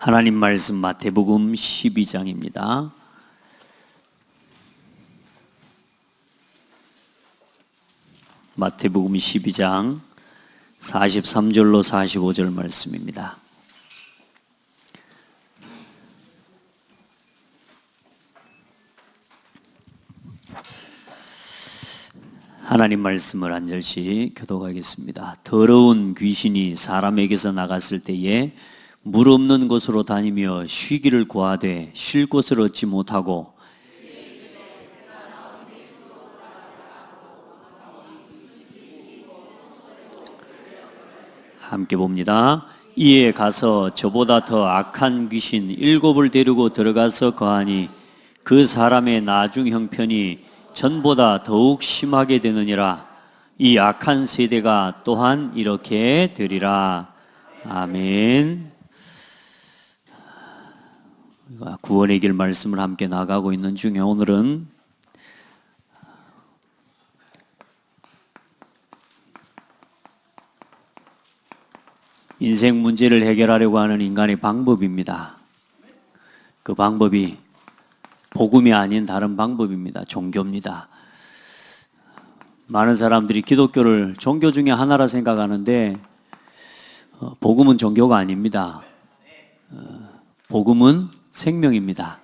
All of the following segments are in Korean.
하나님 말씀 마태복음 12장입니다. 마태복음 12장 43절로 45절 말씀입니다. 하나님 말씀을 한 절씩 교독하겠습니다. 더러운 귀신이 사람에게서 나갔을 때에 물 없는 곳으로 다니며 쉬기를 구하되 쉴 곳을 얻지 못하고 함께 봅니다. 이에 가서 저보다 더 악한 귀신 7을 데리고 들어가서 거하니 그 사람의 나중 형편이 전보다 더욱 심하게 되느니라. 이 악한 세대가 또한 이렇게 되리라. 아멘. 구원의 길 말씀을 함께 나가고 있는 중에 오늘은 인생 문제를 해결하려고 하는 인간의 방법입니다. 그 방법이 복음이 아닌 다른 방법입니다. 종교입니다. 많은 사람들이 기독교를 종교 중에 하나라 생각하는데 복음은 종교가 아닙니다. 복음은 생명입니다.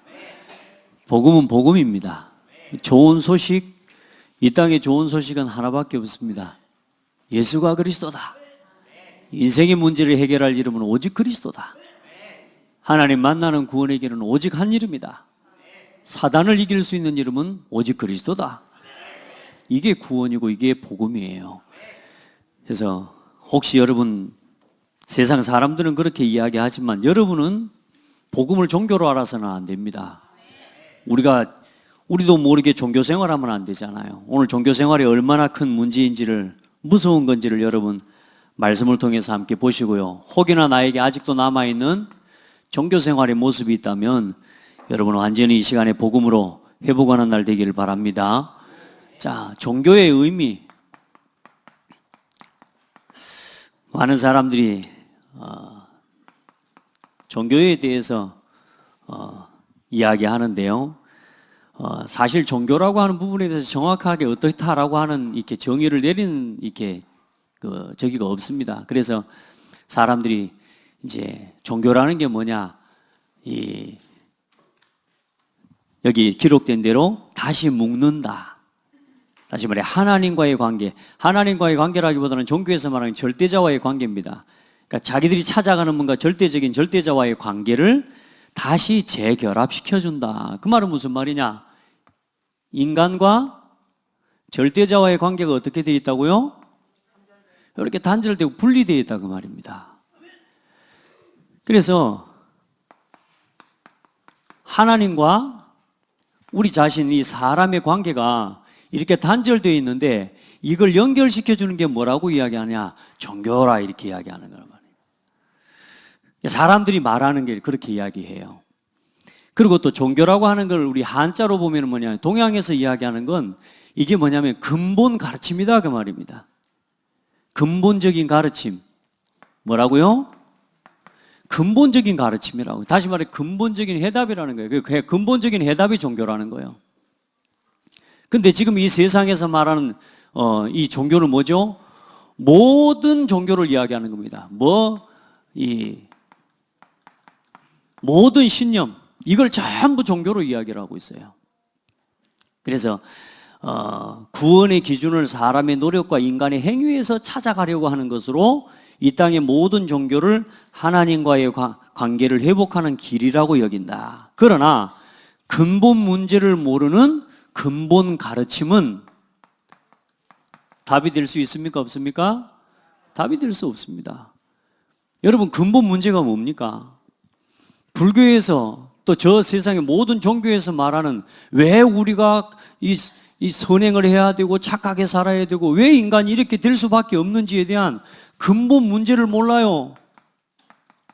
복음은 복음입니다. 좋은 소식, 이 땅에 좋은 소식은 하나밖에 없습니다. 예수가 그리스도다. 인생의 문제를 해결할 이름은 오직 그리스도다. 하나님 만나는 구원의 길은 오직 한 이름이다. 사단을 이길 수 있는 이름은 오직 그리스도다. 이게 구원이고 이게 복음이에요. 그래서 혹시 여러분, 세상 사람들은 그렇게 이야기하지만 여러분은 복음을 종교로 알아서는 안 됩니다. 우리도 모르게 종교 생활하면 안 되잖아요. 오늘 종교 생활이 얼마나 큰 문제인지를, 무서운 건지를 여러분 말씀을 통해서 함께 보시고요. 혹여나 나에게 아직도 남아있는 종교 생활의 모습이 있다면 여러분 완전히 이 시간에 복음으로 회복하는 날 되기를 바랍니다. 자, 종교의 의미. 많은 사람들이 종교에 대해서 이야기하는데요. 사실 종교라고 하는 부분에 대해서 정확하게 어떻다라고 하는 이렇게 정의를 내리는 이렇게 저기가 없습니다. 그래서 사람들이 이제 종교라는 게 뭐냐, 여기 기록된 대로 다시 묶는다. 다시 말해 하나님과의 관계, 하나님과의 관계라기보다는 종교에서 말하는 절대자와의 관계입니다. 그러니까 자기들이 찾아가는 뭔가 절대적인 절대자와의 관계를 다시 재결합시켜준다. 그 말은 무슨 말이냐? 인간과 절대자와의 관계가 어떻게 되어 있다고요? 이렇게 단절되고 분리되어 있다 그 말입니다. 그래서 하나님과 우리 자신, 이 사람의 관계가 이렇게 단절되어 있는데 이걸 연결시켜주는 게 뭐라고 이야기하냐? 종교라 이렇게 이야기하는 거란 말이에요. 사람들이 말하는 게 그렇게 이야기해요. 그리고 또 종교라고 하는 걸 우리 한자로 보면 뭐냐, 동양에서 이야기하는 건 이게 뭐냐면 근본 가르침이다 그 말입니다. 근본적인 가르침. 뭐라고요? 근본적인 가르침이라고. 다시 말해 근본적인 해답이라는 거예요. 그 근본적인 해답이 종교라는 거예요. 근데 지금 이 세상에서 말하는 이 종교는 뭐죠? 모든 종교를 이야기하는 겁니다. 모든 신념, 이걸 전부 종교로 이야기를 하고 있어요. 그래서 구원의 기준을 사람의 노력과 인간의 행위에서 찾아가려고 하는 것으로 이 땅의 모든 종교를 하나님과의 관계를 회복하는 길이라고 여긴다. 그러나 근본 문제를 모르는 근본 가르침은 답이 될 수 있습니까? 없습니까? 답이 될 수 없습니다. 여러분, 근본 문제가 뭡니까? 불교에서 또 저 세상의 모든 종교에서 말하는 왜 우리가 이 선행을 해야 되고 착하게 살아야 되고 왜 인간이 이렇게 될 수밖에 없는지에 대한 근본 문제를 몰라요.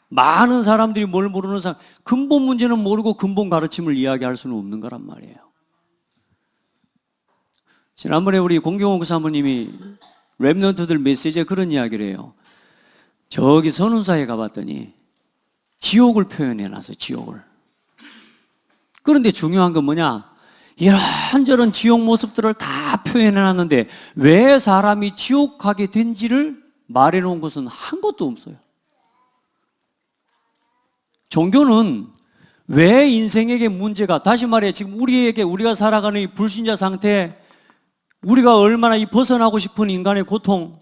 많은 사람들이 뭘 모르는 근본 문제는 모르고 근본 가르침을 이야기할 수는 없는 거란 말이에요. 지난번에 우리 공경옥 사모님이 랩런트들 메시지에 그런 이야기를 해요. 저기 선운사에 가봤더니 지옥을 표현해놨어요. 지옥을. 그런데 중요한 건 뭐냐? 이런저런 지옥 모습들을 다 표현해놨는데 왜 사람이 지옥 가게 된지를 말해놓은 것은 한 것도 없어요. 종교는 왜 인생에게 문제가, 다시 말해 지금 우리가 살아가는 이 불신자 상태, 우리가 얼마나 이 벗어나고 싶은 인간의 고통,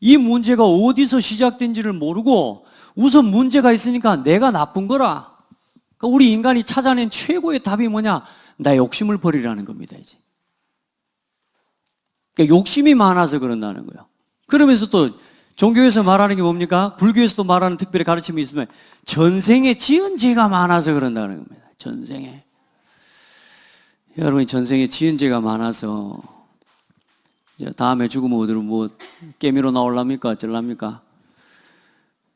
이 문제가 어디서 시작된지를 모르고 우선 문제가 있으니까 내가 나쁜 거라. 그러니까 우리 인간이 찾아낸 최고의 답이 뭐냐? 나 욕심을 버리라는 겁니다, 이제. 그러니까 욕심이 많아서 그런다는 거예요. 그러면서 또 종교에서 말하는 게 뭡니까? 불교에서도 말하는 특별히 가르침이 있으면 전생에 지은 죄가 많아서 그런다는 겁니다. 전생에. 여러분이 전생에 지은 죄가 많아서 이제 다음에 죽으면 어디로 뭐 깨미로 나올랍니까? 어쩔랍니까?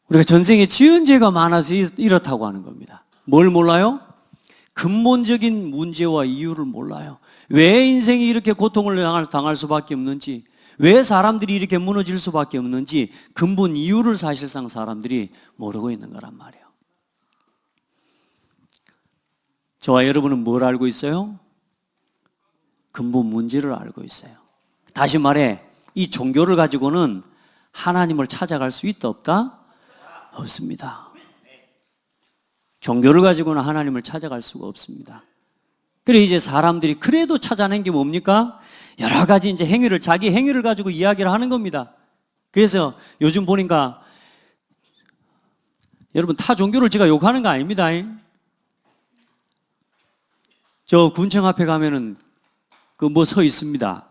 우리가 전생에 지은 죄가 많아서 이렇다고 하는 겁니다. 뭘 몰라요? 근본적인 문제와 이유를 몰라요. 왜 인생이 이렇게 고통을 당할 수밖에 없는지, 왜 사람들이 이렇게 무너질 수밖에 없는지 근본 이유를 사실상 사람들이 모르고 있는 거란 말이에요. 저와 여러분은 뭘 알고 있어요? 근본 문제를 알고 있어요. 다시 말해, 이 종교를 가지고는 하나님을 찾아갈 수 있다 없다? 없습니다. 종교를 가지고는 하나님을 찾아갈 수가 없습니다. 그래 이제 사람들이 그래도 찾아낸 게 뭡니까? 여러 가지 이제 자기 행위를 가지고 이야기를 하는 겁니다. 그래서 요즘 보니까 여러분 타 종교를 제가 욕하는 거 아닙니다. 저 군청 앞에 가면은 그 뭐 서 있습니다.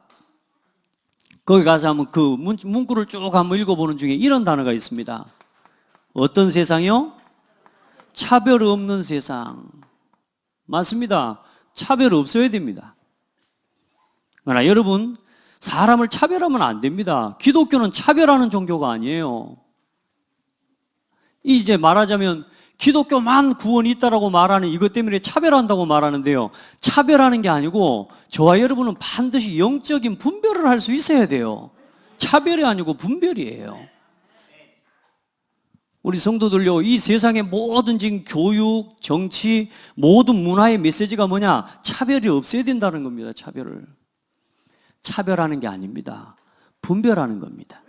거기 가서 한번 그 문구를 쭉 한번 읽어보는 중에 이런 단어가 있습니다. 어떤 세상이요? 차별 없는 세상. 맞습니다. 차별 없어야 됩니다. 그러나 여러분, 사람을 차별하면 안 됩니다. 기독교는 차별하는 종교가 아니에요. 이제 말하자면 기독교만 구원이 있다라고 말하는 이것 때문에 차별한다고 말하는데요. 차별하는 게 아니고 저와 여러분은 반드시 영적인 분별을 할 수 있어야 돼요. 차별이 아니고 분별이에요. 우리 성도들요, 이 세상의 모든 지금 교육, 정치, 모든 문화의 메시지가 뭐냐? 차별이 없어야 된다는 겁니다. 차별하는 게 아닙니다. 분별하는 겁니다.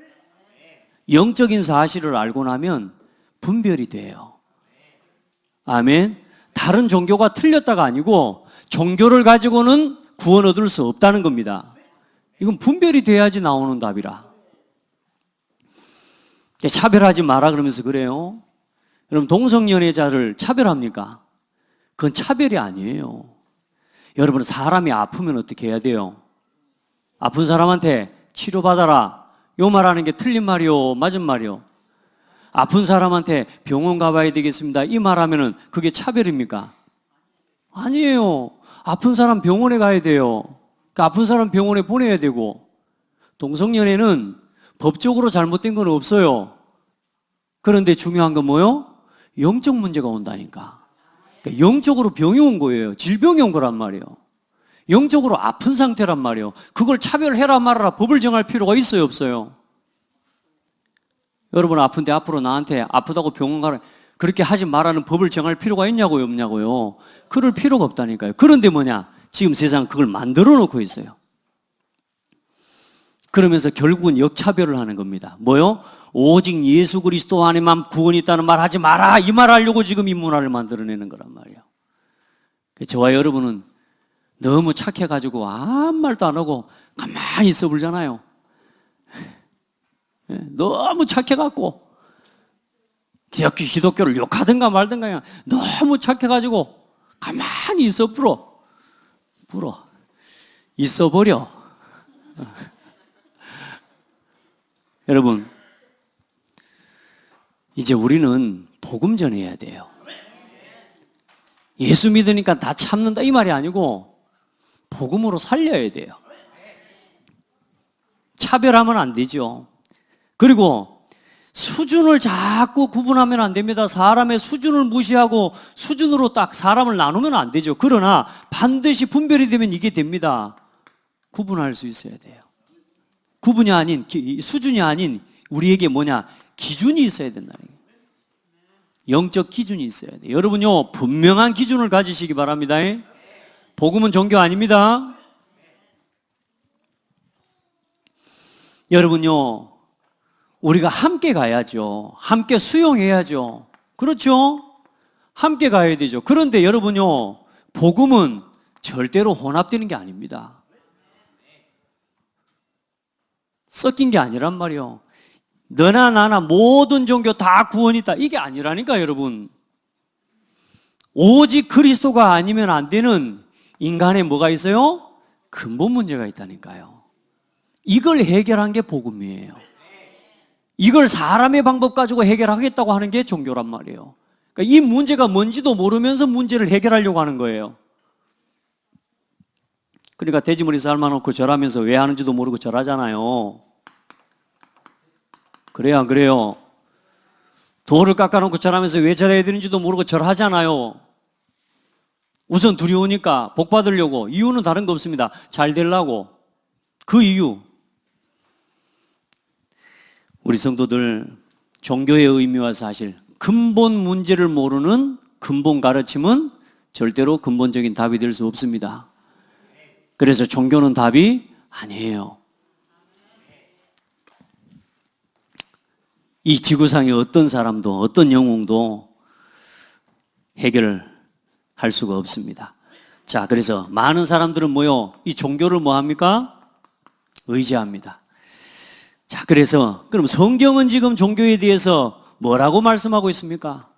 영적인 사실을 알고 나면 분별이 돼요. 아멘. 다른 종교가 틀렸다가 아니고 종교를 가지고는 구원 얻을 수 없다는 겁니다. 이건 분별이 돼야지 나오는 답이라. 차별하지 마라 그러면서 그래요. 여러분 동성연애자를 차별합니까? 그건 차별이 아니에요. 여러분 사람이 아프면 어떻게 해야 돼요? 아픈 사람한테 치료받아라. 요 말하는 게 틀린 말이요? 맞은 말이요? 아픈 사람한테 병원 가봐야 되겠습니다. 이 말하면은 그게 차별입니까? 아니에요. 아픈 사람 병원에 가야 돼요. 그 아픈 사람 병원에 보내야 되고, 동성연애는 법적으로 잘못된 건 없어요. 그런데 중요한 건 뭐요? 영적 문제가 온다니까. 그러니까 영적으로 병이 온 거예요. 질병이 온 거란 말이에요. 영적으로 아픈 상태란 말이에요. 그걸 차별해라 말아라 법을 정할 필요가 있어요, 없어요? 여러분 아픈데 앞으로 나한테 아프다고 병원 가라 그렇게 하지 말라는 법을 정할 필요가 있냐고요, 없냐고요? 그럴 필요가 없다니까요. 그런데 뭐냐? 지금 세상 그걸 만들어 놓고 있어요. 그러면서 결국은 역차별을 하는 겁니다. 뭐요? 오직 예수 그리스도 안에만 구원이 있다는 말 하지 마라. 이 말 하려고 지금 이 문화를 만들어내는 거란 말이에요. 저와 여러분은 너무 착해가지고 아무 말도 안 하고 가만히 있어 보잖아요. 너무 착해갖고 기독교를 욕하든가 말든가 그냥 너무 착해가지고 가만히 있어 불어 있어버려. 여러분 이제 우리는 복음 전해야 돼요. 예수 믿으니까 다 참는다 이 말이 아니고 복음으로 살려야 돼요. 차별하면 안 되죠. 그리고 수준을 자꾸 구분하면 안 됩니다. 사람의 수준을 무시하고 수준으로 딱 사람을 나누면 안 되죠. 그러나 반드시 분별이 되면 이게 됩니다. 구분할 수 있어야 돼요. 구분이 아닌, 수준이 아닌 우리에게 뭐냐? 기준이 있어야 된다는 거예요. 영적 기준이 있어야 돼요. 여러분요, 분명한 기준을 가지시기 바랍니다. 복음은 종교 아닙니다. 여러분요, 우리가 함께 가야죠. 함께 수용해야죠. 그렇죠? 함께 가야 되죠. 그런데 여러분요, 복음은 절대로 혼합되는 게 아닙니다. 섞인 게 아니란 말이요. 너나 나나 모든 종교 다 구원이 있다. 이게 아니라니까, 여러분. 오직 그리스도가 아니면 안 되는 인간에 뭐가 있어요? 근본 문제가 있다니까요. 이걸 해결한 게 복음이에요. 이걸 사람의 방법 가지고 해결하겠다고 하는 게 종교란 말이에요. 그러니까 이 문제가 뭔지도 모르면서 문제를 해결하려고 하는 거예요. 그러니까 돼지머리 삶아놓고 절하면서 왜 하는지도 모르고 절하잖아요. 그래요, 안 그래요? 돌을 깎아놓고 절하면서 왜 절해야 되는지도 모르고 절하잖아요. 우선 두려우니까 복 받으려고. 이유는 다른 거 없습니다. 잘 되려고. 그 이유. 우리 성도들, 종교의 의미와 사실, 근본 문제를 모르는 근본 가르침은 절대로 근본적인 답이 될 수 없습니다. 그래서 종교는 답이 아니에요. 이 지구상의 어떤 사람도, 어떤 영웅도 해결할 수가 없습니다. 자, 그래서 많은 사람들은 뭐요? 이 종교를 뭐 합니까? 의지합니다. 자, 그래서 그럼 성경은 지금 종교에 대해서 뭐라고 말씀하고 있습니까?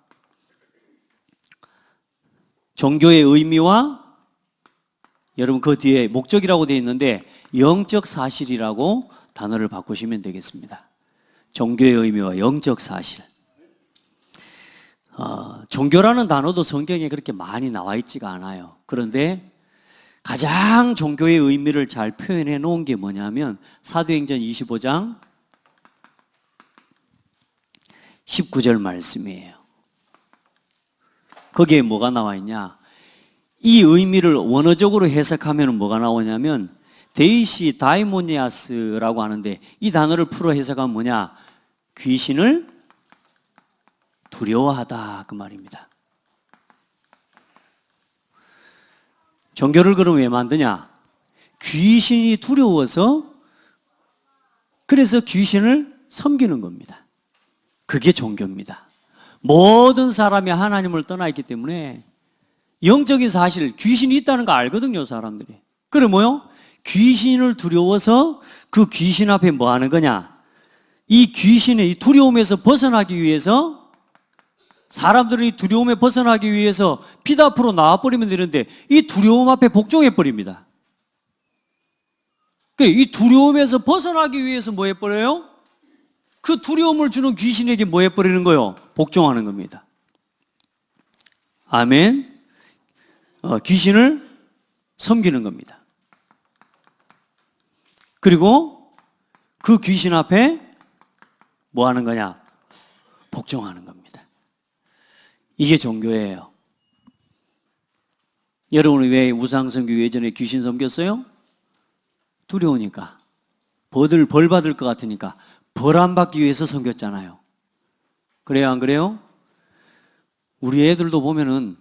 종교의 의미와 여러분 그 뒤에 목적이라고 되어 있는데 영적 사실이라고 단어를 바꾸시면 되겠습니다. 종교의 의미와 영적 사실. 종교라는 단어도 성경에 그렇게 많이 나와 있지가 않아요. 그런데 가장 종교의 의미를 잘 표현해 놓은 게 뭐냐면 사도행전 25장 19절 말씀이에요. 거기에 뭐가 나와 있냐? 이 의미를 원어적으로 해석하면 뭐가 나오냐면 데이시 다이모니아스라고 하는데 이 단어를 풀어 해석하면 뭐냐? 귀신을 두려워하다 그 말입니다. 종교를 그럼 왜 만드냐? 귀신이 두려워서 그래서 귀신을 섬기는 겁니다. 그게 종교입니다. 모든 사람이 하나님을 떠나 있기 때문에 영적인 사실, 귀신이 있다는 거 알거든요, 사람들이. 그래 뭐요? 귀신을 두려워서 그 귀신 앞에 뭐 하는 거냐? 이 귀신의 이 두려움에서 벗어나기 위해서 사람들은 이 두려움에 벗어나기 위해서 빛 앞으로 나와버리면 되는데 이 두려움 앞에 복종해버립니다. 이 두려움에서 벗어나기 위해서 뭐 해버려요? 그 두려움을 주는 귀신에게 뭐 해버리는 거요? 복종하는 겁니다. 아멘. 귀신을 섬기는 겁니다. 그리고 그 귀신 앞에 뭐 하는 거냐? 복종하는 겁니다. 이게 종교예요. 여러분이 왜 우상성교 예전에 귀신 섬겼어요? 두려우니까. 벌 받을 것 같으니까. 벌 안 받기 위해서 섬겼잖아요. 그래요, 안 그래요? 우리 애들도 보면은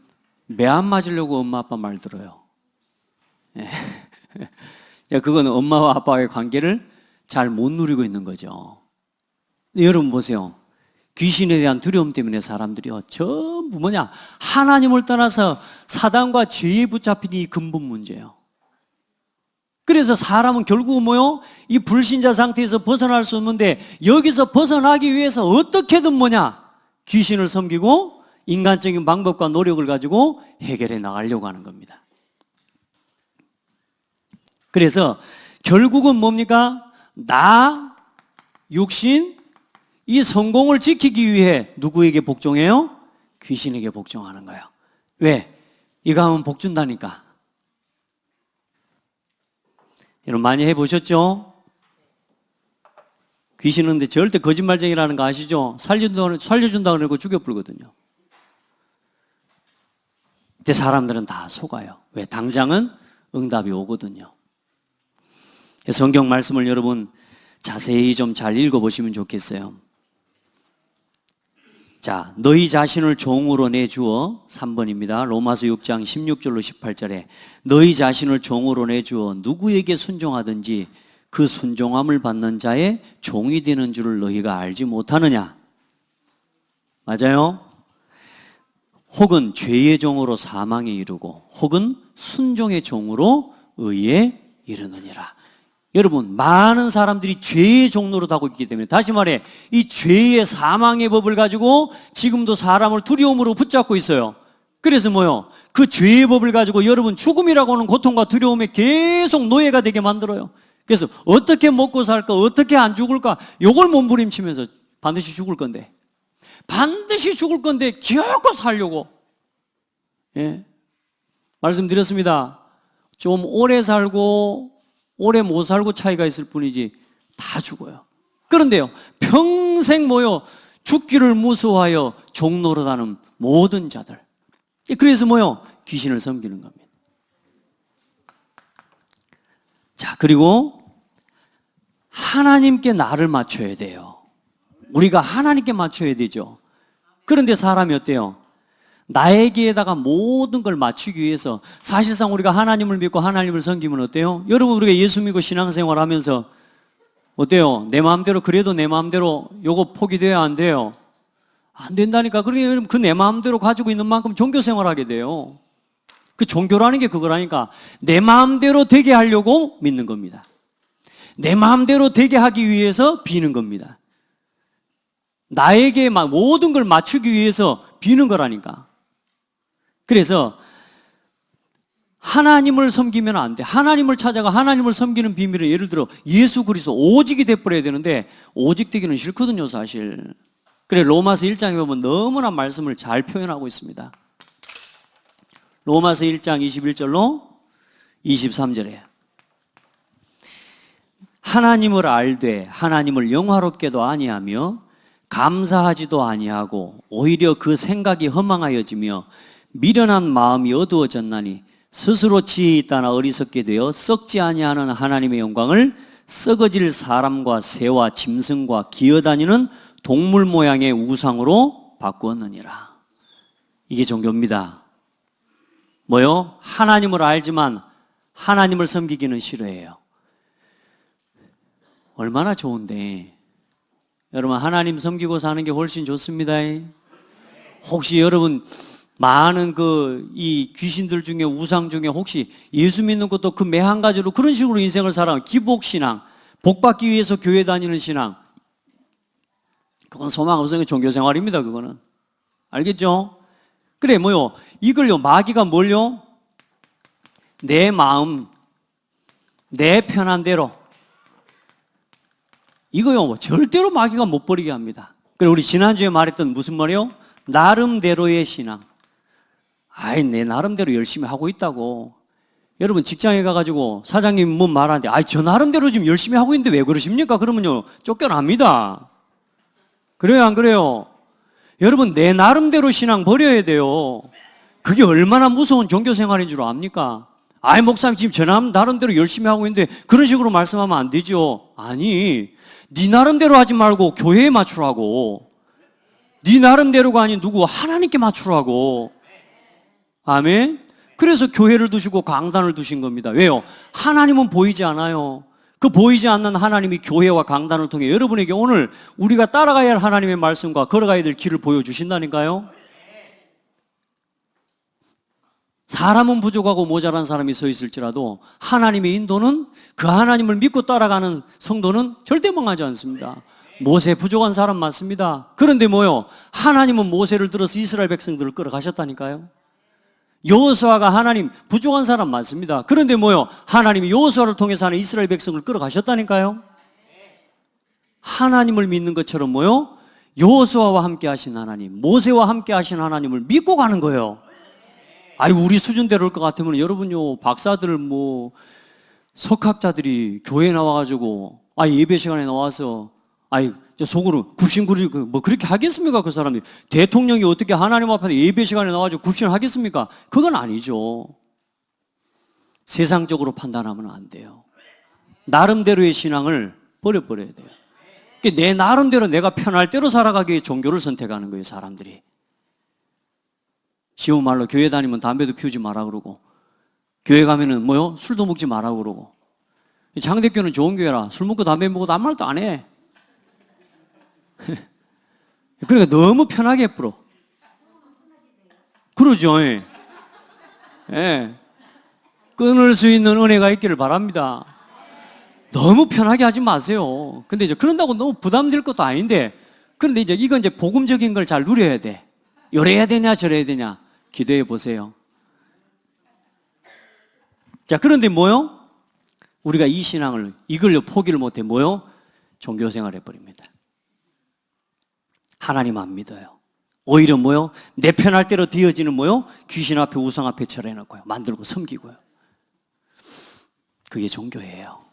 매 안 맞으려고 엄마 아빠 말 들어요. 그거는 엄마와 아빠의 관계를 잘 못 누리고 있는 거죠. 여러분 보세요. 귀신에 대한 두려움 때문에 사람들이요 전부 뭐냐? 하나님을 떠나서 사단과 죄에 붙잡힌 이 근본 문제예요. 그래서 사람은 결국 뭐요? 이 불신자 상태에서 벗어날 수 없는데 여기서 벗어나기 위해서 어떻게든 뭐냐? 귀신을 섬기고 인간적인 방법과 노력을 가지고 해결해 나가려고 하는 겁니다. 그래서 결국은 뭡니까? 나, 육신, 이 성공을 지키기 위해 누구에게 복종해요? 귀신에게 복종하는 거예요. 왜? 이거 하면 복 준다니까. 여러분 많이 해보셨죠? 귀신은 근데 절대 거짓말쟁이라는 거 아시죠? 살려준다고 그러고 죽여버리거든요. 근데 사람들은 다 속아요. 왜? 당장은 응답이 오거든요. 성경 말씀을 여러분 자세히 좀 잘 읽어보시면 좋겠어요. 자, 너희 자신을 종으로 내주어 3번입니다. 로마서 6장 16절로 18절에 너희 자신을 종으로 내주어 누구에게 순종하든지 그 순종함을 받는 자의 종이 되는 줄을 너희가 알지 못하느냐? 맞아요? 혹은 죄의 종으로 사망에 이르고 혹은 순종의 종으로 의에 이르느니라. 여러분, 많은 사람들이 죄의 종로로 하고 있기 때문에, 다시 말해 이 죄의 사망의 법을 가지고 지금도 사람을 두려움으로 붙잡고 있어요. 그래서 뭐요? 그 죄의 법을 가지고 여러분 죽음이라고 하는 고통과 두려움에 계속 노예가 되게 만들어요. 그래서 어떻게 먹고 살까? 어떻게 안 죽을까? 요걸 몸부림치면서 반드시 죽을 건데 기어코 살려고, 예, 말씀드렸습니다. 좀 오래 살고 오래 못 살고 차이가 있을 뿐이지 다 죽어요. 그런데요, 평생 뭐요? 죽기를 무서워하여 종노릇하는 모든 자들, 그래서 뭐요? 귀신을 섬기는 겁니다. 자, 그리고 하나님께 나를 맞춰야 돼요. 우리가 하나님께 맞춰야 되죠. 그런데 사람이 어때요? 나에게다가 모든 걸 맞추기 위해서, 사실상 우리가 하나님을 믿고 하나님을 섬기면 어때요? 여러분, 우리가 예수 믿고 신앙생활 하면서 어때요? 내 마음대로, 그래도 내 마음대로 요거 포기돼야 안 돼요? 안 된다니까. 그러니까 그 내 마음대로 가지고 있는 만큼 종교생활 하게 돼요. 그 종교라는 게 그거라니까. 내 마음대로 되게 하려고 믿는 겁니다. 내 마음대로 되게 하기 위해서 비는 겁니다. 나에게 모든 걸 맞추기 위해서 비는 거라니까. 그래서 하나님을 섬기면 안 돼. 하나님을 찾아가 하나님을 섬기는 비밀은, 예를 들어 예수 그리스도 오직이 돼버려야 되는데 오직 되기는 싫거든요, 사실. 그래, 로마서 1장에 보면 너무나 말씀을 잘 표현하고 있습니다. 로마서 1장 21절로 23절에 하나님을 알되 하나님을 영화롭게도 아니하며 감사하지도 아니하고 오히려 그 생각이 허망하여지며 미련한 마음이 어두워졌나니 스스로 지혜 있다나 어리석게 되어 썩지 아니하는 하나님의 영광을 썩어질 사람과 새와 짐승과 기어다니는 동물 모양의 우상으로 바꾸었느니라. 이게 종교입니다. 뭐요? 하나님을 알지만 하나님을 섬기기는 싫어해요. 얼마나 좋은데. 여러분, 하나님 섬기고 사는 게 훨씬 좋습니다. 혹시 여러분 많은 이 귀신들 중에, 우상 중에 혹시 예수 믿는 것도 그 매 한 가지로 그런 식으로 인생을 살아, 기복신앙, 복받기 위해서 교회 다니는 신앙, 그건 소망 없으면 종교생활입니다. 그거는. 알겠죠? 그래, 뭐요? 이걸요, 마귀가 뭘요? 내 마음, 내 편한 대로, 이거요, 절대로 마귀가 못 버리게 합니다. 그래, 우리 지난주에 말했던 무슨 말이요? 나름대로의 신앙. 아이, 내 나름대로 열심히 하고 있다고. 여러분, 직장에 가가지고 사장님 뭐 말하는데, 아이, 저 나름대로 지금 열심히 하고 있는데 왜 그러십니까? 그러면요, 쫓겨납니다. 그래요, 안 그래요? 여러분, 내 나름대로 신앙 버려야 돼요. 그게 얼마나 무서운 종교생활인 줄 압니까? 아이, 목사님 지금 저 나름대로 열심히 하고 있는데 그런 식으로 말씀하면 안 되죠. 아니, 네 나름대로 하지 말고 교회에 맞추라고. 네 나름대로가 아닌 누구? 하나님께 맞추라고. 아멘. 그래서 교회를 두시고 강단을 두신 겁니다. 왜요? 하나님은 보이지 않아요. 그 보이지 않는 하나님이 교회와 강단을 통해 여러분에게 오늘 우리가 따라가야 할 하나님의 말씀과 걸어가야 될 길을 보여주신다니까요. 사람은 부족하고 모자란 사람이 서 있을지라도 하나님의 인도는, 그 하나님을 믿고 따라가는 성도는 절대 망하지 않습니다. 모세 부족한 사람 맞습니다. 그런데 뭐요? 하나님은 모세를 들어서 이스라엘 백성들을 끌어가셨다니까요. 여호수아가 하나님 부족한 사람 맞습니다. 그런데 뭐요? 하나님이 여호수아를 통해서 하는 이스라엘 백성을 끌어가셨다니까요. 하나님을 믿는 것처럼 뭐요? 여호수아와 함께 하신 하나님, 모세와 함께 하신 하나님을 믿고 가는 거예요. 아이, 우리 수준대로일 것 같으면 여러분요, 박사들 석학자들이 교회에 나와가지고 예배 시간에 나와서 속으로 굽신구리 뭐 그렇게 하겠습니까? 그 사람들이. 대통령이 어떻게 하나님 앞에 예배 시간에 나와가지고 굽신을 하겠습니까? 그건 아니죠. 세상적으로 판단하면 안 돼요. 나름대로의 신앙을 버려야 돼요. 내 나름대로 내가 편할 대로 살아가기 위해 종교를 선택하는 거예요, 사람들이. 쉬운 말로 교회 다니면 담배도 피우지 마라 그러고, 교회 가면은 뭐요? 술도 먹지 마라 그러고. 장대교는 좋은 교회라 술 먹고 담배 먹어도 아무 말도 안 해. 그러니까 너무 편하게 풀어. 그러죠. 예. 예. 끊을 수 있는 은혜가 있기를 바랍니다. 너무 편하게 하지 마세요. 근데 이제 그런다고 너무 부담될 것도 아닌데, 그런데 이제 이건 이제 복음적인 걸 잘 누려야 돼. 요래야 되냐 저래야 되냐 기도해 보세요. 자, 그런데 뭐요? 우리가 이 신앙을 이걸로 포기를 못해 뭐요? 종교생활 해버립니다. 하나님 안 믿어요. 오히려 뭐요? 내 편할 대로 되어지는 뭐요? 귀신 앞에 우상 앞에 절해놓고요, 만들고 섬기고요. 그게 종교예요.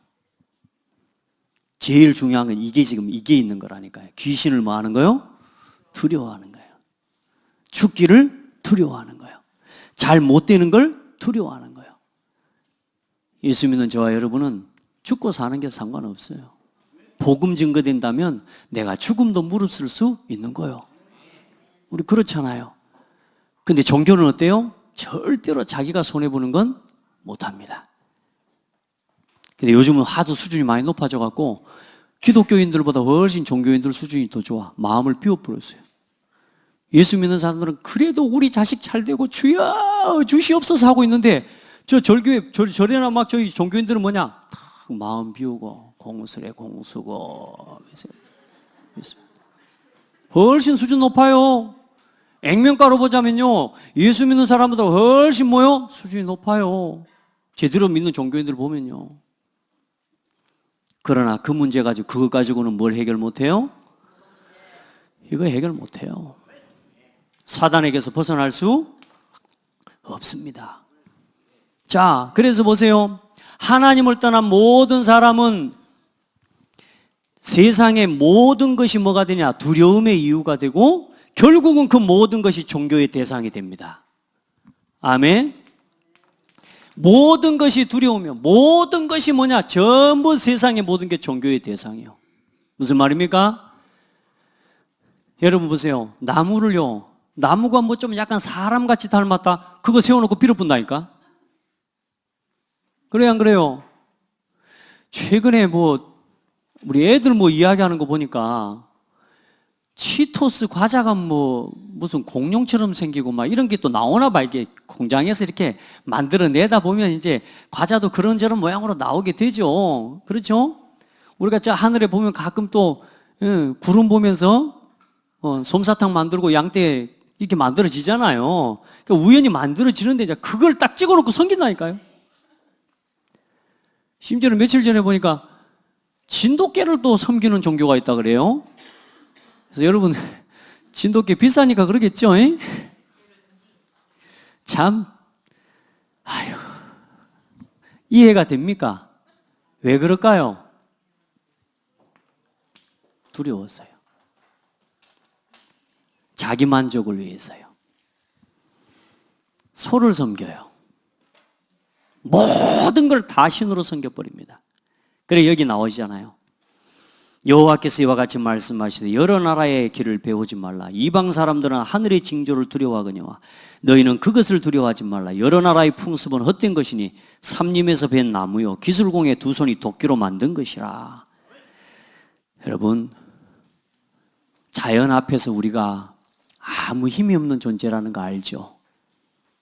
제일 중요한 건 이게 지금 이게 있는 거라니까요. 귀신을 뭐 하는 거요? 두려워하는 거예요. 죽기를 두려워하는 거예요. 잘 못 되는 걸 두려워하는 거예요. 예수 믿는 저와 여러분은 죽고 사는 게 상관없어요. 복음 증거된다면 내가 죽음도 무릅쓸 수 있는 거예요. 우리 그렇잖아요. 근데 종교는 어때요? 절대로 자기가 손해보는 건 못합니다. 근데 요즘은 하도 수준이 많이 높아져갖고 기독교인들보다 훨씬 종교인들 수준이 더 좋아. 마음을 비워버렸어요. 예수 믿는 사람들은 그래도 우리 자식 잘 되고 주여 주시옵소서 하고 있는데, 저 절교회 절에나 막 저희 종교인들은 뭐냐? 탁 마음 비우고 공수래 공수고. 훨씬 수준 높아요. 액면가로 보자면요, 예수 믿는 사람보다 훨씬 뭐요? 수준이 높아요. 제대로 믿는 종교인들 보면요. 그러나 그 문제 가지고 그거 가지고는 뭘 해결 못해요? 이거 해결 못해요. 사단에게서 벗어날 수 없습니다. 자, 그래서 보세요. 하나님을 떠난 모든 사람은 세상의 모든 것이 뭐가 되냐? 두려움의 이유가 되고 결국은 그 모든 것이 종교의 대상이 됩니다. 아멘. 모든 것이 두려우며 모든 것이 뭐냐? 전부 세상의 모든 게 종교의 대상이에요. 무슨 말입니까? 여러분 보세요. 나무를요, 나무가 뭐 좀 약간 사람같이 닮았다, 그거 세워놓고 빌어본다니까? 그래요 안 그래요? 최근에 뭐 우리 애들 뭐 이야기하는 거 보니까 치토스 과자가 뭐 무슨 공룡처럼 생기고 막 이런 게 또 나오나 봐. 이게 공장에서 이렇게 만들어내다 보면 이제 과자도 그런저런 모양으로 나오게 되죠. 그렇죠? 우리가 저 하늘에 보면 가끔 또 구름 보면서 솜사탕 만들고 양떼 이렇게 만들어지잖아요. 그러니까 우연히 만들어지는데 이제 그걸 딱 찍어놓고 섬긴다니까요. 심지어는 며칠 전에 보니까 진돗개를 또 섬기는 종교가 있다 그래요. 그래서 여러분, 진돗개 비싸니까 그러겠죠? 에? 참, 아유, 이해가 됩니까? 왜 그럴까요? 두려워서요. 자기 만족을 위해서요. 소를 섬겨요. 모든 걸 다 신으로 섬겨버립니다. 그래 여기 나오잖아요. 여호와께서 이와 같이 말씀하시되 여러 나라의 길을 배우지 말라. 이방 사람들은 하늘의 징조를 두려워하거니와 너희는 그것을 두려워하지 말라. 여러 나라의 풍습은 헛된 것이니 삼림에서 벤 나무요 기술공의 두 손이 도끼로 만든 것이라. 여러분, 자연 앞에서 우리가 아무 힘이 없는 존재라는 거 알죠?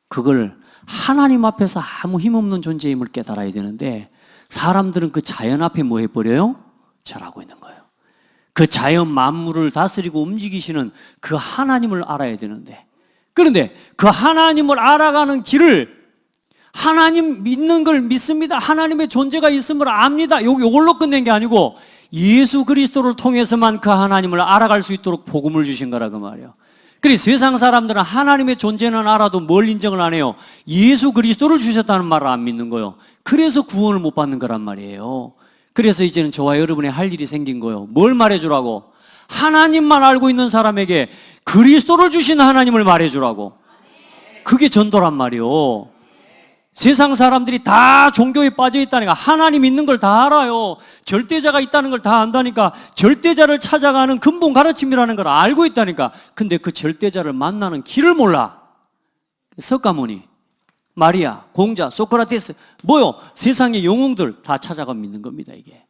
그걸 하나님 앞에서 아무 힘없는 존재임을 깨달아야 되는데, 사람들은 그 자연 앞에 뭐 해버려요? 절하고 있는 거예요. 그 자연 만물을 다스리고 움직이시는 그 하나님을 알아야 되는데, 그런데 그 하나님을 알아가는 길을, 하나님 믿는 걸 믿습니다, 하나님의 존재가 있음을 압니다, 요걸로 끝낸 게 아니고 예수 그리스도를 통해서만 그 하나님을 알아갈 수 있도록 복음을 주신 거라 그 말이에요. 그래서 세상 사람들은 하나님의 존재는 알아도 뭘 인정을 안 해요? 예수 그리스도를 주셨다는 말을 안 믿는 거예요. 그래서 구원을 못 받는 거란 말이에요. 그래서 이제는 저와 여러분의 할 일이 생긴 거예요. 뭘 말해주라고? 하나님만 알고 있는 사람에게 그리스도를 주신 하나님을 말해주라고. 그게 전도란 말이에요. 세상 사람들이 다 종교에 빠져 있다니까. 하나님 있는 걸 다 알아요. 절대자가 있다는 걸 다 안다니까. 절대자를 찾아가는 근본 가르침이라는 걸 알고 있다니까. 근데 그 절대자를 만나는 길을 몰라. 석가모니, 마리아, 공자, 소크라테스, 뭐요? 세상의 영웅들 다 찾아가 믿는 겁니다, 이게.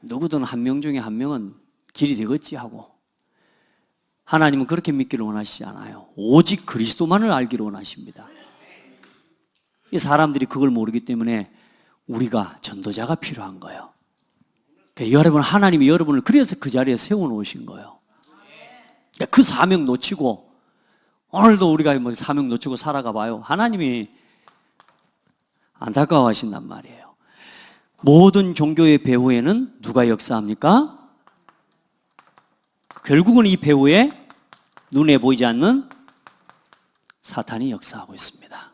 누구든 한 명 중에 한 명은 길이 되겠지 하고. 하나님은 그렇게 믿기를 원하시지 않아요. 오직 그리스도만을 알기를 원하십니다. 이 사람들이 그걸 모르기 때문에 우리가 전도자가 필요한 거예요. 그러니까 여러분, 하나님이 여러분을 그래서 그 자리에 세워놓으신 거예요. 그러니까 그 사명 놓치고, 오늘도 우리가 뭐 사명 놓치고 살아가 봐요. 하나님이 안타까워하신단 말이에요. 모든 종교의 배후에는 누가 역사합니까? 결국은 이 배후에 눈에 보이지 않는 사탄이 역사하고 있습니다.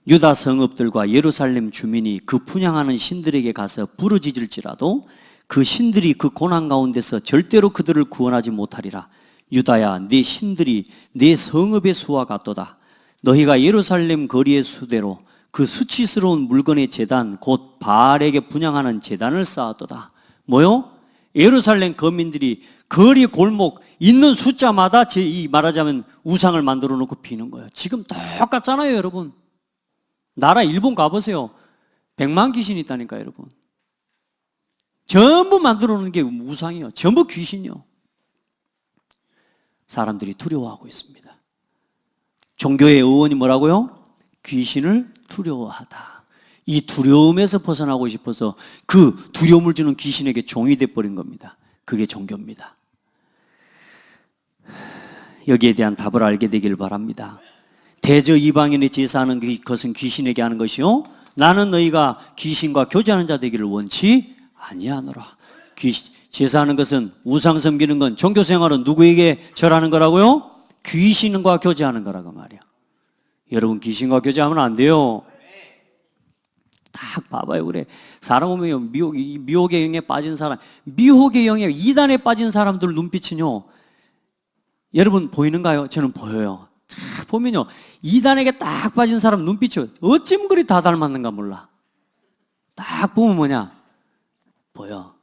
유다 성읍들과 예루살렘 주민이 그 분향하는 신들에게 가서 부르짖을지라도 그 신들이 그 고난 가운데서 절대로 그들을 구원하지 못하리라. 유다야, 네 신들이 네 성읍의 수와 같도다. 너희가 예루살렘 거리의 수대로 그 수치스러운 물건의 제단 곧 바알에게 분향하는 제단을 쌓았도다. 뭐요? 예루살렘 거민들이 거리 골목 있는 숫자마다 이 말하자면 우상을 만들어 놓고 비는 거예요. 지금 똑같잖아요, 여러분. 나라 일본 가보세요. 100만 귀신이 있다니까요, 여러분. 전부 만들어 놓은 게 우상이요. 전부 귀신이요. 사람들이 두려워하고 있습니다. 종교의 의원이 뭐라고요? 귀신을 두려워하다. 이 두려움에서 벗어나고 싶어서 그 두려움을 주는 귀신에게 종이 돼버린 겁니다. 그게 종교입니다. 여기에 대한 답을 알게 되길 바랍니다. 대저 이방인의 제사하는 것은 귀신에게 하는 것이요, 나는 너희가 귀신과 교제하는 자 되기를 원치 아니하노라. 제사하는 것은, 우상 섬기는 건, 종교 생활은 누구에게 절하는 거라고요? 귀신과 교제하는 거라고 말이야. 여러분, 귀신과 교제하면 안 돼요. 딱 봐봐요. 그래, 사람 보면 미혹의 영에 빠진 사람, 미혹의 영에 이단에 빠진 사람들 눈빛은요, 여러분 보이는가요? 저는 보여요. 딱 보면요, 이단에게 딱 빠진 사람 눈빛이 어쩜 그리 다 닮았는가 몰라. 딱 보면 뭐냐? 보여.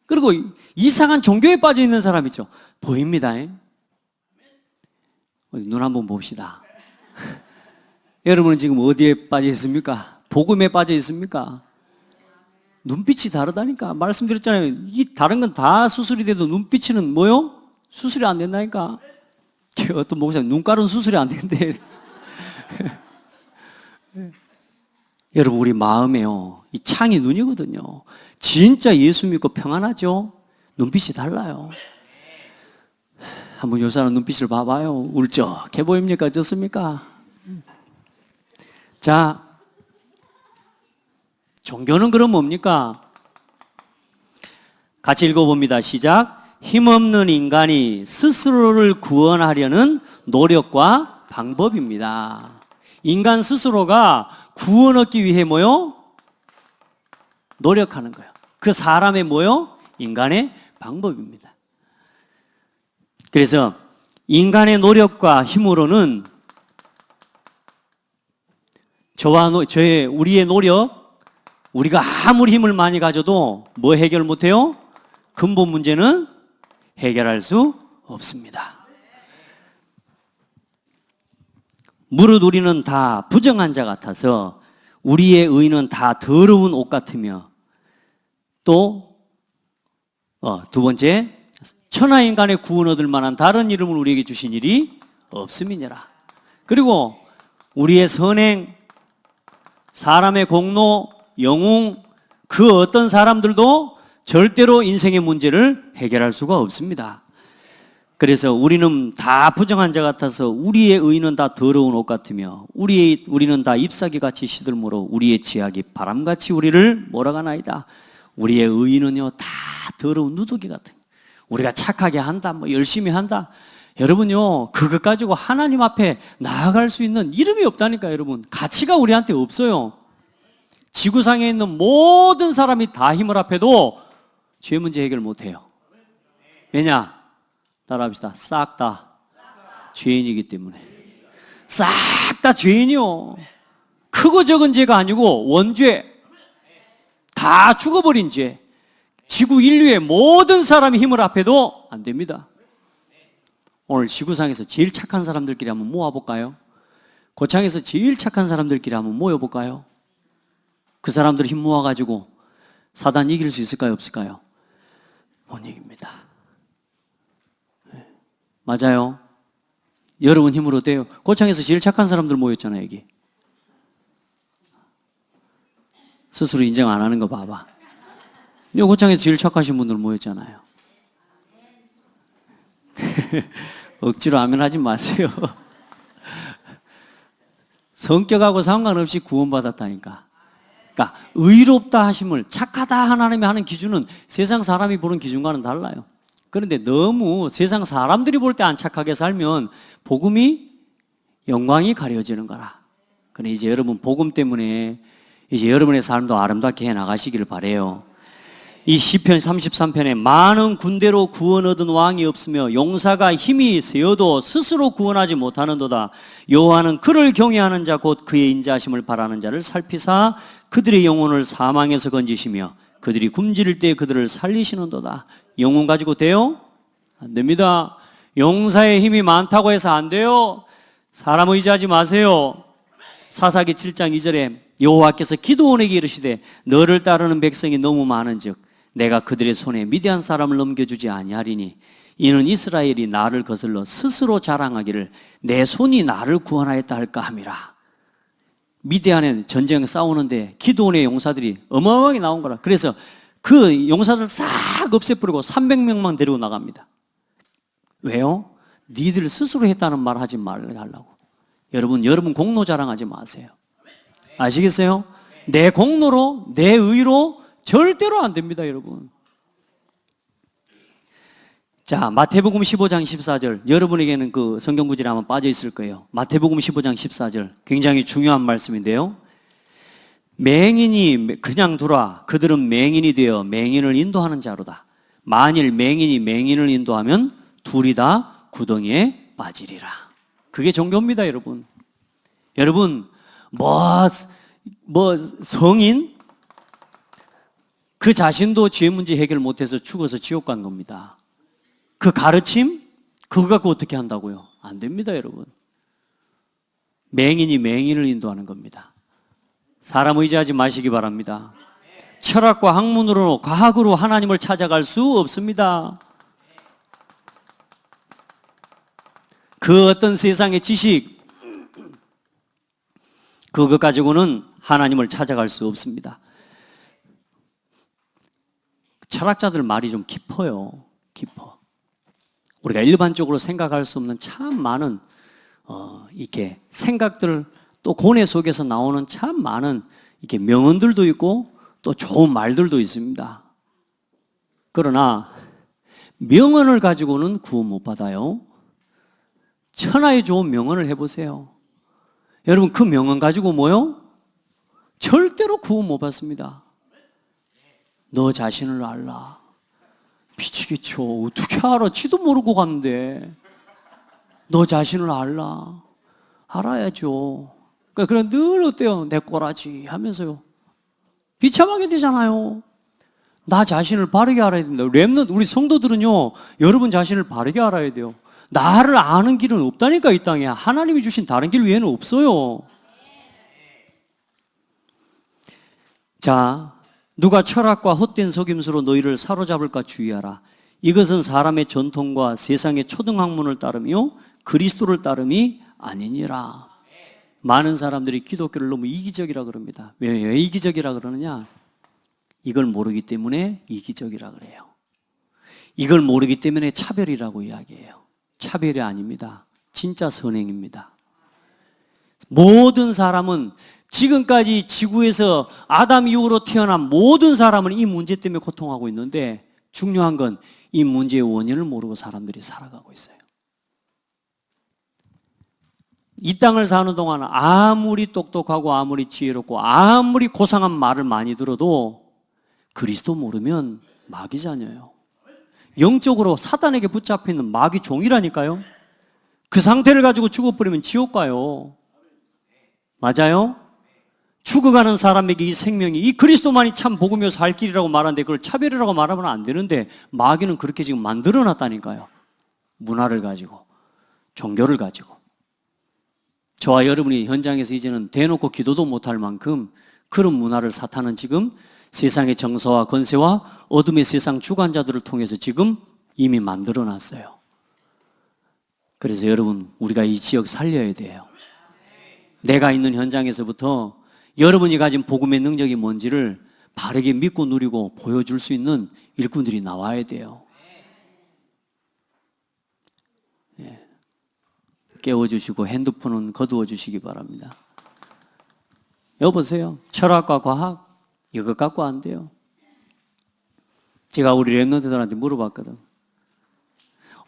그리고 이상한 종교에 빠져 있는 사람 있죠? 보입니다. 눈 한번 봅시다. 여러분은 지금 어디에 빠져 있습니까? 복음에 빠져 있습니까? 눈빛이 다르다니까. 말씀드렸잖아요. 이 다른 건 다 수술이 돼도 눈빛은 뭐요? 수술이 안 된다니까. 어떤 목사님, 눈가루는 수술이 안 된대. 여러분, 우리 마음에요, 이 창이 눈이거든요. 진짜 예수 믿고 평안하죠? 눈빛이 달라요. 한번 요 사람 눈빛을 봐봐요. 울적해 보입니까? 어떻습니까? 자, 종교는 그럼 뭡니까? 같이 읽어봅니다. 시작. 힘없는 인간이 스스로를 구원하려는 노력과 방법입니다. 인간 스스로가 구원 얻기 위해 뭐요? 노력하는 거예요. 그 사람의 뭐요? 인간의 방법입니다. 그래서 인간의 노력과 힘으로는 우리의 노력, 우리가 아무리 힘을 많이 가져도 뭐 해결 못해요? 근본 문제는 해결할 수 없습니다. 무릇 우리는 다 부정한 자 같아서 우리의 의는 다 더러운 옷 같으며, 또 두 번째, 천하인간의 구원 얻을 만한 다른 이름을 우리에게 주신 일이 없음이니라. 그리고 우리의 선행, 사람의 공로, 영웅, 그 어떤 사람들도 절대로 인생의 문제를 해결할 수가 없습니다. 그래서 우리는 다 부정한 자 같아서 우리의 의는 다 더러운 옷 같으며 우리는 다 잎사귀같이 시들므로 우리의 지약이 바람같이 우리를 몰아가나이다. 우리의 의는요 다 더러운 누더기 같은, 우리가 착하게 한다, 뭐 열심히 한다, 여러분요 그것 가지고 하나님 앞에 나아갈 수 있는 이름이 없다니까. 여러분, 가치가 우리한테 없어요. 지구상에 있는 모든 사람이 다 힘을 합해도 죄 문제 해결 못해요. 왜냐? 따라합시다. 싹 다 죄인이기 때문에. 싹 다 죄인이요. 크고 적은 죄가 아니고 원죄. 다 죽어버린 죄. 지구 인류의 모든 사람의 힘을 합해도 안 됩니다. 오늘 지구상에서 제일 착한 사람들끼리 한번 모아볼까요? 고창에서 제일 착한 사람들끼리 한번 모여볼까요? 그 사람들 힘 모아가지고 사단 이길 수 있을까요? 없을까요? 못 이깁니다. 네. 맞아요. 여러분 힘으로 돼요. 고창에서 제일 착한 사람들 모였잖아요, 여기. 스스로 인정 안 하는 거 봐봐. 여기 고창에서 제일 착하신 분들 모였잖아요. 억지로 아멘 하지 마세요. 성격하고 상관없이 구원받았다니까. 그러니까 의롭다 하심을, 착하다 하나님이 하는 기준은 세상 사람이 보는 기준과는 달라요. 그런데 너무 세상 사람들이 볼 때 안 착하게 살면 복음이 영광이 가려지는 거라. 그래 이제 여러분 복음 때문에 이제 여러분의 삶도 아름답게 해 나가시기를 바래요. 이 시편 33편에 많은 군대로 구원 얻은 왕이 없으며 용사가 힘이 세어도 스스로 구원하지 못하는도다. 여호와는 그를 경외하는 자 곧 그의 인자하심을 바라는 자를 살피사 그들의 영혼을 사망에서 건지시며 그들이 굶주릴 때 그들을 살리시는도다. 영혼 가지고 돼요? 안 됩니다. 용사의 힘이 많다고 해서 안 돼요. 사람 의지하지 마세요. 사사기 7장 2절에 여호와께서 기드온에게 이르시되 너를 따르는 백성이 너무 많은즉 내가 그들의 손에 미디안 사람을 넘겨주지 아니하리니 이는 이스라엘이 나를 거슬러 스스로 자랑하기를 내 손이 나를 구원하였다 할까 함이라. 미디안에 전쟁 싸우는데 기드온의 용사들이 어마어마하게 나온 거라. 그래서 그 용사들 싹 없애버리고 300명만 데리고 나갑니다. 왜요? 니들 스스로 했다는 말 하지 말라고. 여러분 공로 자랑하지 마세요. 아시겠어요? 내 공로로, 내 의로 절대로 안 됩니다, 여러분. 자, 마태복음 15장 14절. 여러분에게는 그 성경 구절이 아마 빠져 있을 거예요. 마태복음 15장 14절. 굉장히 중요한 말씀인데요. 맹인이 그냥 두라. 그들은 맹인이 되어 맹인을 인도하는 자로다. 만일 맹인이 맹인을 인도하면 둘이 다 구덩이에 빠지리라. 그게 종교입니다, 여러분. 여러분, 성인? 그 자신도 죄 문제 해결 못해서 죽어서 지옥 간 겁니다. 그 가르침? 그거 갖고 어떻게 한다고요? 안 됩니다, 여러분. 맹인이 맹인을 인도하는 겁니다. 사람 의지하지 마시기 바랍니다. 철학과 학문으로, 과학으로 하나님을 찾아갈 수 없습니다. 그 어떤 세상의 지식, 그것 가지고는 하나님을 찾아갈 수 없습니다. 철학자들 말이 좀 깊어요. 깊어. 우리가 일반적으로 생각할 수 없는 참 많은 이렇게 생각들, 또 고뇌 속에서 나오는 참 많은 이렇게 명언들도 있고 또 좋은 말들도 있습니다. 그러나 명언을 가지고는 구원 못 받아요. 천하의 좋은 명언을 해보세요. 여러분 그 명언 가지고 뭐요? 절대로 구원 못 받습니다. 너 자신을 알라. 미치겠죠. 어떻게 알아? 지도 모르고 갔는데. 너 자신을 알라. 알아야죠. 그러니까 늘 어때요? 내 꼬라지 하면서요. 비참하게 되잖아요. 나 자신을 바르게 알아야 됩니다. 렘넌트 우리 성도들은요. 여러분 자신을 바르게 알아야 돼요. 나를 아는 길은 없다니까 이 땅에. 하나님이 주신 다른 길 외에는 없어요. 자, 누가 철학과 헛된 속임수로 너희를 사로잡을까 주의하라. 이것은 사람의 전통과 세상의 초등학문을 따르며 그리스도를 따름이 아니니라. 많은 사람들이 기독교를 너무 이기적이라 그럽니다. 왜 이기적이라 그러느냐? 이걸 모르기 때문에 이기적이라 그래요. 이걸 모르기 때문에 차별이라고 이야기해요. 차별이 아닙니다. 진짜 선행입니다. 모든 사람은 지금까지 지구에서 아담 이후로 태어난 모든 사람은 이 문제 때문에 고통하고 있는데 중요한 건 이 문제의 원인을 모르고 사람들이 살아가고 있어요. 이 땅을 사는 동안 아무리 똑똑하고 아무리 지혜롭고 아무리 고상한 말을 많이 들어도 그리스도 모르면 마귀 자녀예요. 영적으로 사단에게 붙잡혀 있는 마귀 종이라니까요. 그 상태를 가지고 죽어버리면 지옥 가요. 맞아요? 죽어가는 사람에게 이 생명이, 이 그리스도만이 참 복음이요 살 길이라고 말하는데 그걸 차별이라고 말하면 안 되는데 마귀는 그렇게 지금 만들어 놨다니까요. 문화를 가지고, 종교를 가지고. 저와 여러분이 현장에서 이제는 대놓고 기도도 못할 만큼 그런 문화를 사탄은 지금 세상의 정서와 권세와 어둠의 세상 주관자들을 통해서 지금 이미 만들어 놨어요. 그래서 여러분, 우리가 이 지역 살려야 돼요. 내가 있는 현장에서부터 여러분이 가진 복음의 능력이 뭔지를 바르게 믿고 누리고 보여줄 수 있는 일꾼들이 나와야 돼요. 예. 깨워주시고 핸드폰은 거두어 주시기 바랍니다. 여보세요. 철학과 과학 이거 갖고 안 돼요. 제가 우리 랩런트들한테 물어봤거든.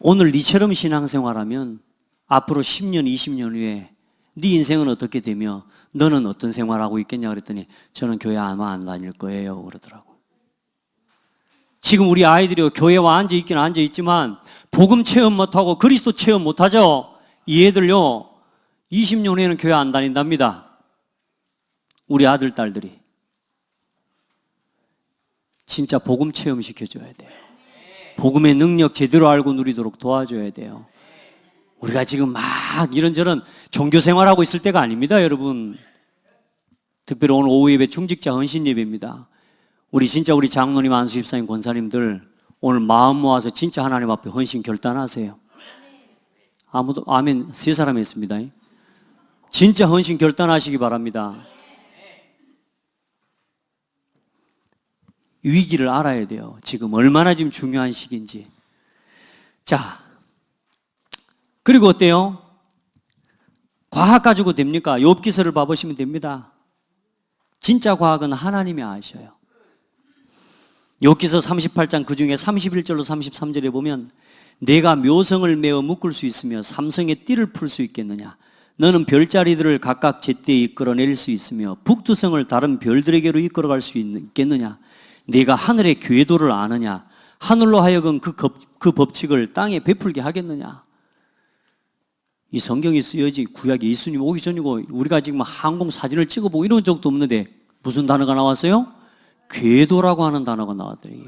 오늘 니처럼 신앙생활하면 앞으로 10년, 20년 후에 네 인생은 어떻게 되며 너는 어떤 생활하고 있겠냐 그랬더니 저는 교회 아마 안 다닐 거예요 그러더라고요. 지금 우리 아이들이 교회와 앉아있기는 앉아있지만 복음 체험 못하고 그리스도 체험 못하죠. 이 애들요 20년 후에는 교회 안 다닌답니다. 우리 아들, 딸들이. 진짜 복음 체험 시켜줘야 돼요. 복음의 능력 제대로 알고 누리도록 도와줘야 돼요. 우리가 지금 막 이런저런 종교 생활하고 있을 때가 아닙니다, 여러분. 특별히 오늘 오후 예배 중직자 헌신 예배입니다. 우리 진짜 우리 장로님, 안수 집사님, 권사님들 오늘 마음 모아서 진짜 하나님 앞에 헌신 결단하세요. 아무도 아멘 세 사람이 했습니다. 진짜 헌신 결단하시기 바랍니다. 위기를 알아야 돼요. 지금 얼마나 지금 중요한 시기인지. 자, 그리고 어때요? 과학 가지고 됩니까? 욥기서를 봐보시면 됩니다. 진짜 과학은 하나님이 아셔요. 욥기서 38장 그 중에 31절로 33절에 보면 내가 묘성을 메어 묶을 수 있으며 삼성의 띠를 풀 수 있겠느냐? 너는 별자리들을 각각 제때에 이끌어낼 수 있으며 북두성을 다른 별들에게로 이끌어갈 수 있겠느냐? 네가 하늘의 궤도를 아느냐? 하늘로 하여금 그 법칙을 땅에 베풀게 하겠느냐? 이 성경이 쓰여지 구약이 예수님 오기 전이고 우리가 지금 항공 사진을 찍어보고 이런 적도 없는데 무슨 단어가 나왔어요? 궤도라고 하는 단어가 나왔더니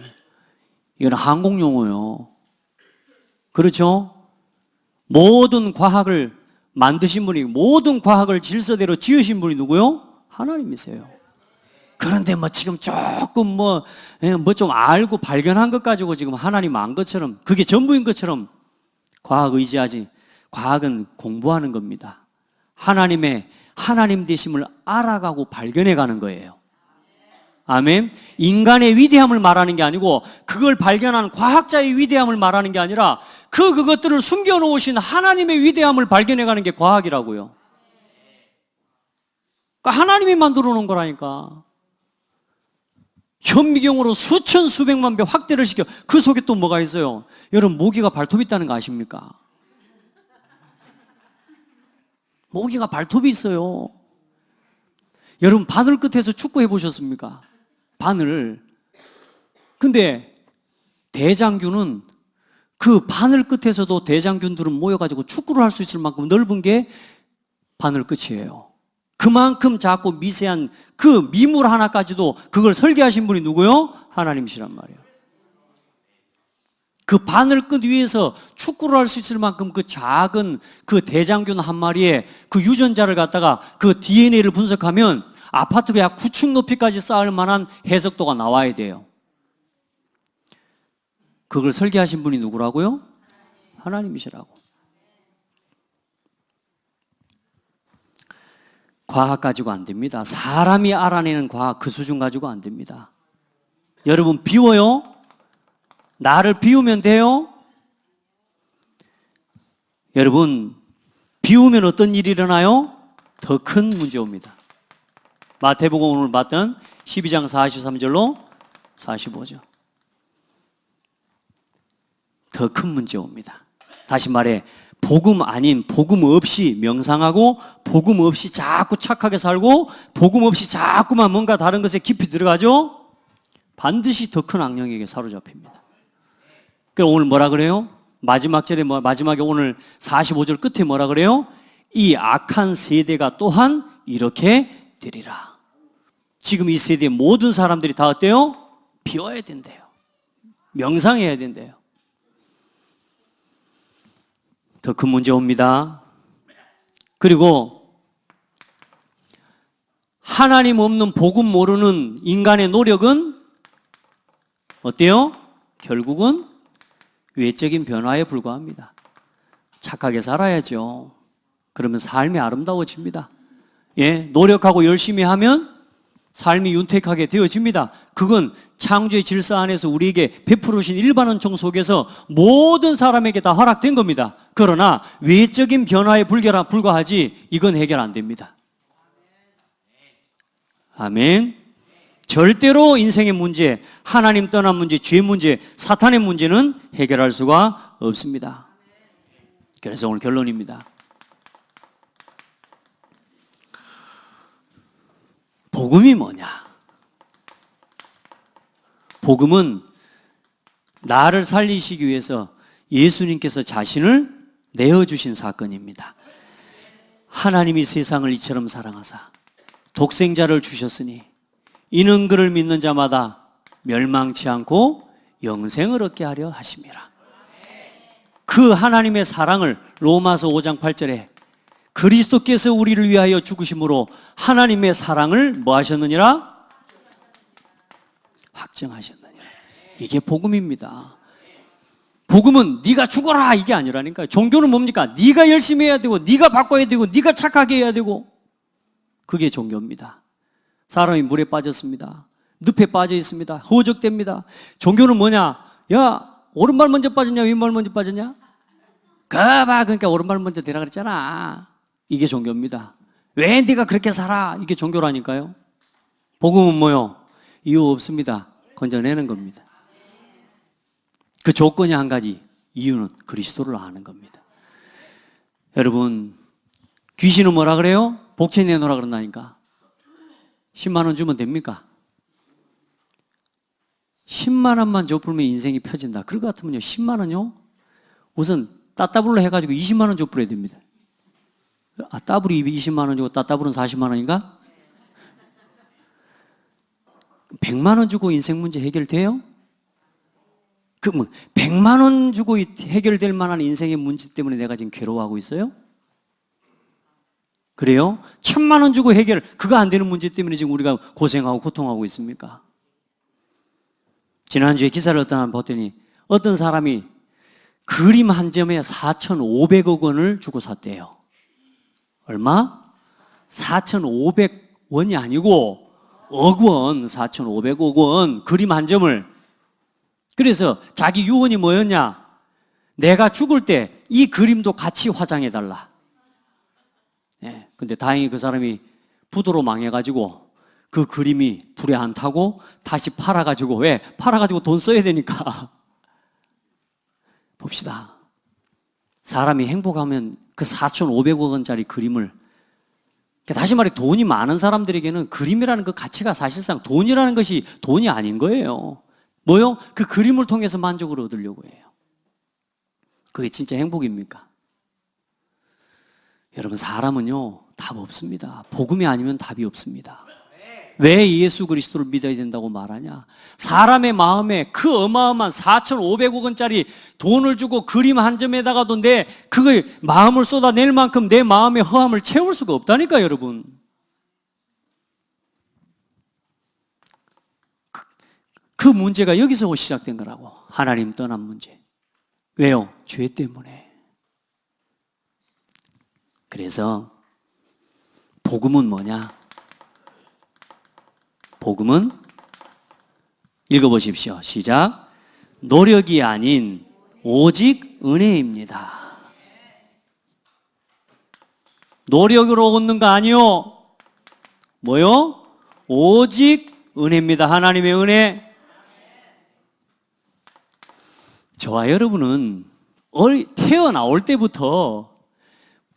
이건 항공 용어예요. 그렇죠? 모든 과학을 만드신 분이, 모든 과학을 질서대로 지으신 분이 누구요? 하나님이세요. 그런데 뭐 지금 조금 뭐 좀 알고 발견한 것 가지고 지금 하나님 안 것처럼, 그게 전부인 것처럼 과학 의지하지. 과학은 공부하는 겁니다. 하나님 되심을 알아가고 발견해 가는 거예요. 아멘. 인간의 위대함을 말하는 게 아니고 그걸 발견한 과학자의 위대함을 말하는 게 아니라 그것들을 숨겨놓으신 하나님의 위대함을 발견해 가는 게 과학이라고요. 그러니까 하나님이 만들어 놓은 거라니까. 현미경으로 수천 수백만 배 확대를 시켜. 그 속에 또 뭐가 있어요? 여러분, 모기가 발톱이 있다는 거 아십니까? 모기가 발톱이 있어요. 여러분, 바늘 끝에서 축구 해보셨습니까? 바늘. 근데 대장균은 그 바늘 끝에서도 대장균들은 모여가지고 축구를 할 수 있을 만큼 넓은 게 바늘 끝이에요. 그만큼 작고 미세한 그 미물 하나까지도 그걸 설계하신 분이 누구요? 하나님이시란 말이에요. 그 바늘 끝 위에서 축구를 할 수 있을 만큼 그 작은 그 대장균 한 마리에 그 유전자를 갖다가 그 DNA를 분석하면 아파트가 약 9층 높이까지 쌓을 만한 해석도가 나와야 돼요. 그걸 설계하신 분이 누구라고요? 하나님이시라고. 과학 가지고 안 됩니다. 사람이 알아내는 과학 그 수준 가지고 안 됩니다. 여러분, 비워요? 나를 비우면 돼요? 여러분, 비우면 어떤 일이 일어나요? 더 큰 문제 옵니다. 마태복음 오늘 봤던 12장 43절로 45절. 더 큰 문제 옵니다. 다시 말해, 복음 아닌, 복음 없이 명상하고 복음 없이 자꾸 착하게 살고 복음 없이 자꾸만 뭔가 다른 것에 깊이 들어가죠? 반드시 더 큰 악령에게 사로잡힙니다. 그럼 오늘 뭐라 그래요? 마지막 절에 마지막에 오늘 45절 끝에 뭐라 그래요? 이 악한 세대가 또한 이렇게 되리라. 지금 이 세대의 모든 사람들이 다 어때요? 비워야 된대요. 명상해야 된대요. 더 큰 문제 옵니다. 그리고 하나님 없는 복음 모르는 인간의 노력은 어때요? 결국은 외적인 변화에 불과합니다. 착하게 살아야죠. 그러면 삶이 아름다워집니다. 예, 노력하고 열심히 하면 삶이 윤택하게 되어집니다. 그건 창조의 질서 안에서 우리에게 베풀으신 일반 은총 속에서 모든 사람에게 다 허락된 겁니다. 그러나 외적인 변화에 불과하지 이건 해결 안 됩니다. 아멘. 절대로 인생의 문제, 하나님 떠난 문제, 죄 문제, 사탄의 문제는 해결할 수가 없습니다. 그래서 오늘 결론입니다. 복음이 뭐냐? 복음은 나를 살리시기 위해서 예수님께서 자신을 내어주신 사건입니다. 하나님이 세상을 이처럼 사랑하사 독생자를 주셨으니 이는 그를 믿는 자마다 멸망치 않고 영생을 얻게 하려 하심이라. 그 하나님의 사랑을 로마서 5장 8절에 그리스도께서 우리를 위하여 죽으심으로 하나님의 사랑을 뭐 하셨느니라? 확증하셨느니라. 이게 복음입니다. 복음은 네가 죽어라 이게 아니라니까요. 종교는 뭡니까? 네가 열심히 해야 되고 네가 바꿔야 되고 네가 착하게 해야 되고 그게 종교입니다. 사람이 물에 빠졌습니다. 늪에 빠져 있습니다. 허우적됩니다. 종교는 뭐냐? 야, 오른발 먼저 빠졌냐? 왼발 먼저 빠졌냐? 가봐. 그러니까 오른발 먼저 되라 그랬잖아. 이게 종교입니다. 왜 네가 그렇게 살아? 이게 종교라니까요. 복음은 뭐요? 이유 없습니다. 건져내는 겁니다. 그 조건이 한 가지. 이유는 그리스도를 아는 겁니다. 여러분, 귀신은 뭐라 그래요? 복채 내놓으라 그런다니까. 10만 원 주면 됩니까? 10만 원만 줘풀면 인생이 펴진다. 그럴 것 같으면요, 10만 원요? 우선 따따블로 해가지고 20만 원 줘풀어야 됩니다. 아, 따블이 20만 원 주고 따따블은 40만 원인가? 100만 원 주고 인생 문제 해결돼요? 그러면 100만 원 주고 해결될 만한 인생의 문제 때문에 내가 지금 괴로워하고 있어요? 그래요? 1000만 원 주고 해결, 그거 안 되는 문제 때문에 지금 우리가 고생하고 고통하고 있습니까? 지난주에 기사를 어떤 봤더니 어떤 사람이 그림 한 점에 4,500억 원을 주고 샀대요. 얼마? 4,500원이 아니고 억 원, 4,500억 원 그림 한 점을. 그래서 자기 유언이 뭐였냐? 내가 죽을 때 이 그림도 같이 화장해달라. 예, 근데 다행히 그 사람이 부도로 망해가지고 그 그림이 불에 안 타고 다시 팔아가지고, 왜? 팔아가지고 돈 써야 되니까. 봅시다. 사람이 행복하면 그 4,500억 원짜리 그림을, 다시 말해 돈이 많은 사람들에게는 그림이라는 그 가치가 사실상 돈이라는 것이 돈이 아닌 거예요. 뭐요? 그 그림을 통해서 만족을 얻으려고 해요. 그게 진짜 행복입니까? 여러분, 사람은요, 답 없습니다. 복음이 아니면 답이 없습니다. 왜 예수 그리스도를 믿어야 된다고 말하냐? 사람의 마음에 그 어마어마한 4,500억 원짜리 돈을 주고 그림 한 점에다가도 내 그거 마음을 쏟아낼 만큼 내 마음의 허함을 채울 수가 없다니까, 여러분. 그 문제가 여기서 시작된 거라고. 하나님 떠난 문제. 왜요? 죄 때문에. 그래서 복음은 뭐냐? 복음은 읽어보십시오. 시작. 노력이 아닌 오직 은혜입니다. 노력으로 얻는 거 아니요. 뭐요? 오직 은혜입니다. 하나님의 은혜. 저와 여러분은 태어나올 때부터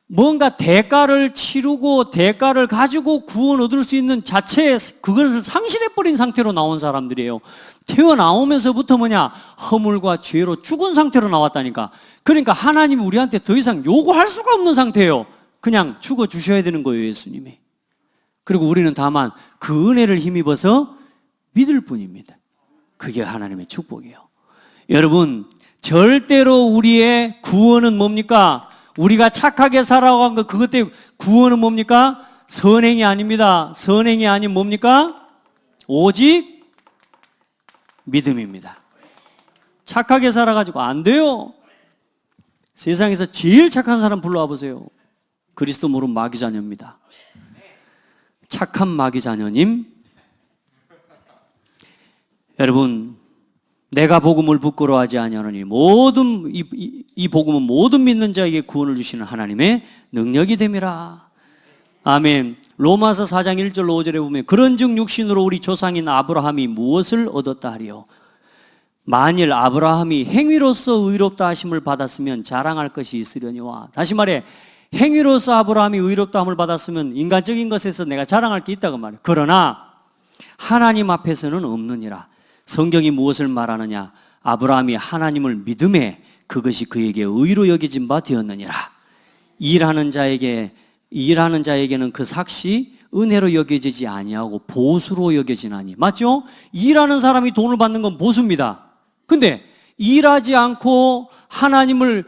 뭔가 대가를 치르고 대가를 가지고 구원 얻을 수 있는 자체의 그것을 상실해버린 상태로 나온 사람들이에요. 태어나오면서부터 뭐냐? 허물과 죄로 죽은 상태로 나왔다니까. 그러니까 하나님이 우리한테 더 이상 요구할 수가 없는 상태예요. 그냥 죽어주셔야 되는 거예요, 예수님이. 그리고 우리는 다만 그 은혜를 힘입어서 믿을 뿐입니다. 그게 하나님의 축복이에요. 여러분, 절대로 우리의 구원은 뭡니까? 우리가 착하게 살아간 것, 그것 때문에 구원은 뭡니까? 선행이 아닙니다. 선행이 아닌 뭡니까? 오직 믿음입니다. 착하게 살아가지고 안 돼요. 세상에서 제일 착한 사람 불러와 보세요. 그리스도 모르는 마귀 자녀입니다. 착한 마귀 자녀님, 여러분, 내가 복음을 부끄러워하지 아니하노니 모든 이 복음은 모든 믿는 자에게 구원을 주시는 하나님의 능력이 됨이라. 아멘. 로마서 4장 1절 5절에 보면 그런즉 육신으로 우리 조상인 아브라함이 무엇을 얻었다 하리요? 만일 아브라함이 행위로서 의롭다 하심을 받았으면 자랑할 것이 있으려니와. 다시 말해, 행위로서 아브라함이 의롭다 함을 받았으면 인간적인 것에서 내가 자랑할 게 있다고 말해요. 그러나 하나님 앞에서는 없느니라. 성경이 무엇을 말하느냐? 아브라함이 하나님을 믿음에 그것이 그에게 의로 여겨진 바 되었느니라. 일하는 자에게는 그 삭시 은혜로 여겨지지 아니하고 보수로 여겨지나니. 맞죠? 일하는 사람이 돈을 받는 건 보수입니다. 근데 일하지 않고 하나님을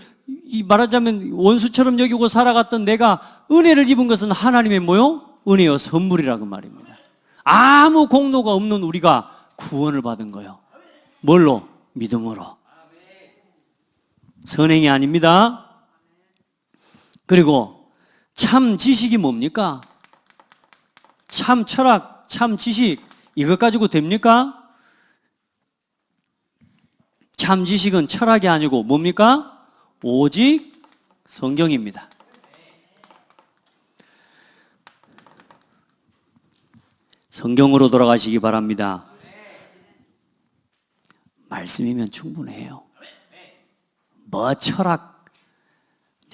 말하자면 원수처럼 여기고 살아갔던 내가 은혜를 입은 것은 하나님의 뭐요? 은혜요, 선물이라고 말입니다. 아무 공로가 없는 우리가 구원을 받은 거예요. 뭘로? 믿음으로. 선행이 아닙니다. 그리고 참 지식이 뭡니까? 참 철학, 참 지식, 이것 가지고 됩니까? 참 지식은 철학이 아니고 뭡니까? 오직 성경입니다. 성경으로 돌아가시기 바랍니다. 말씀이면 충분해요. 뭐 철학,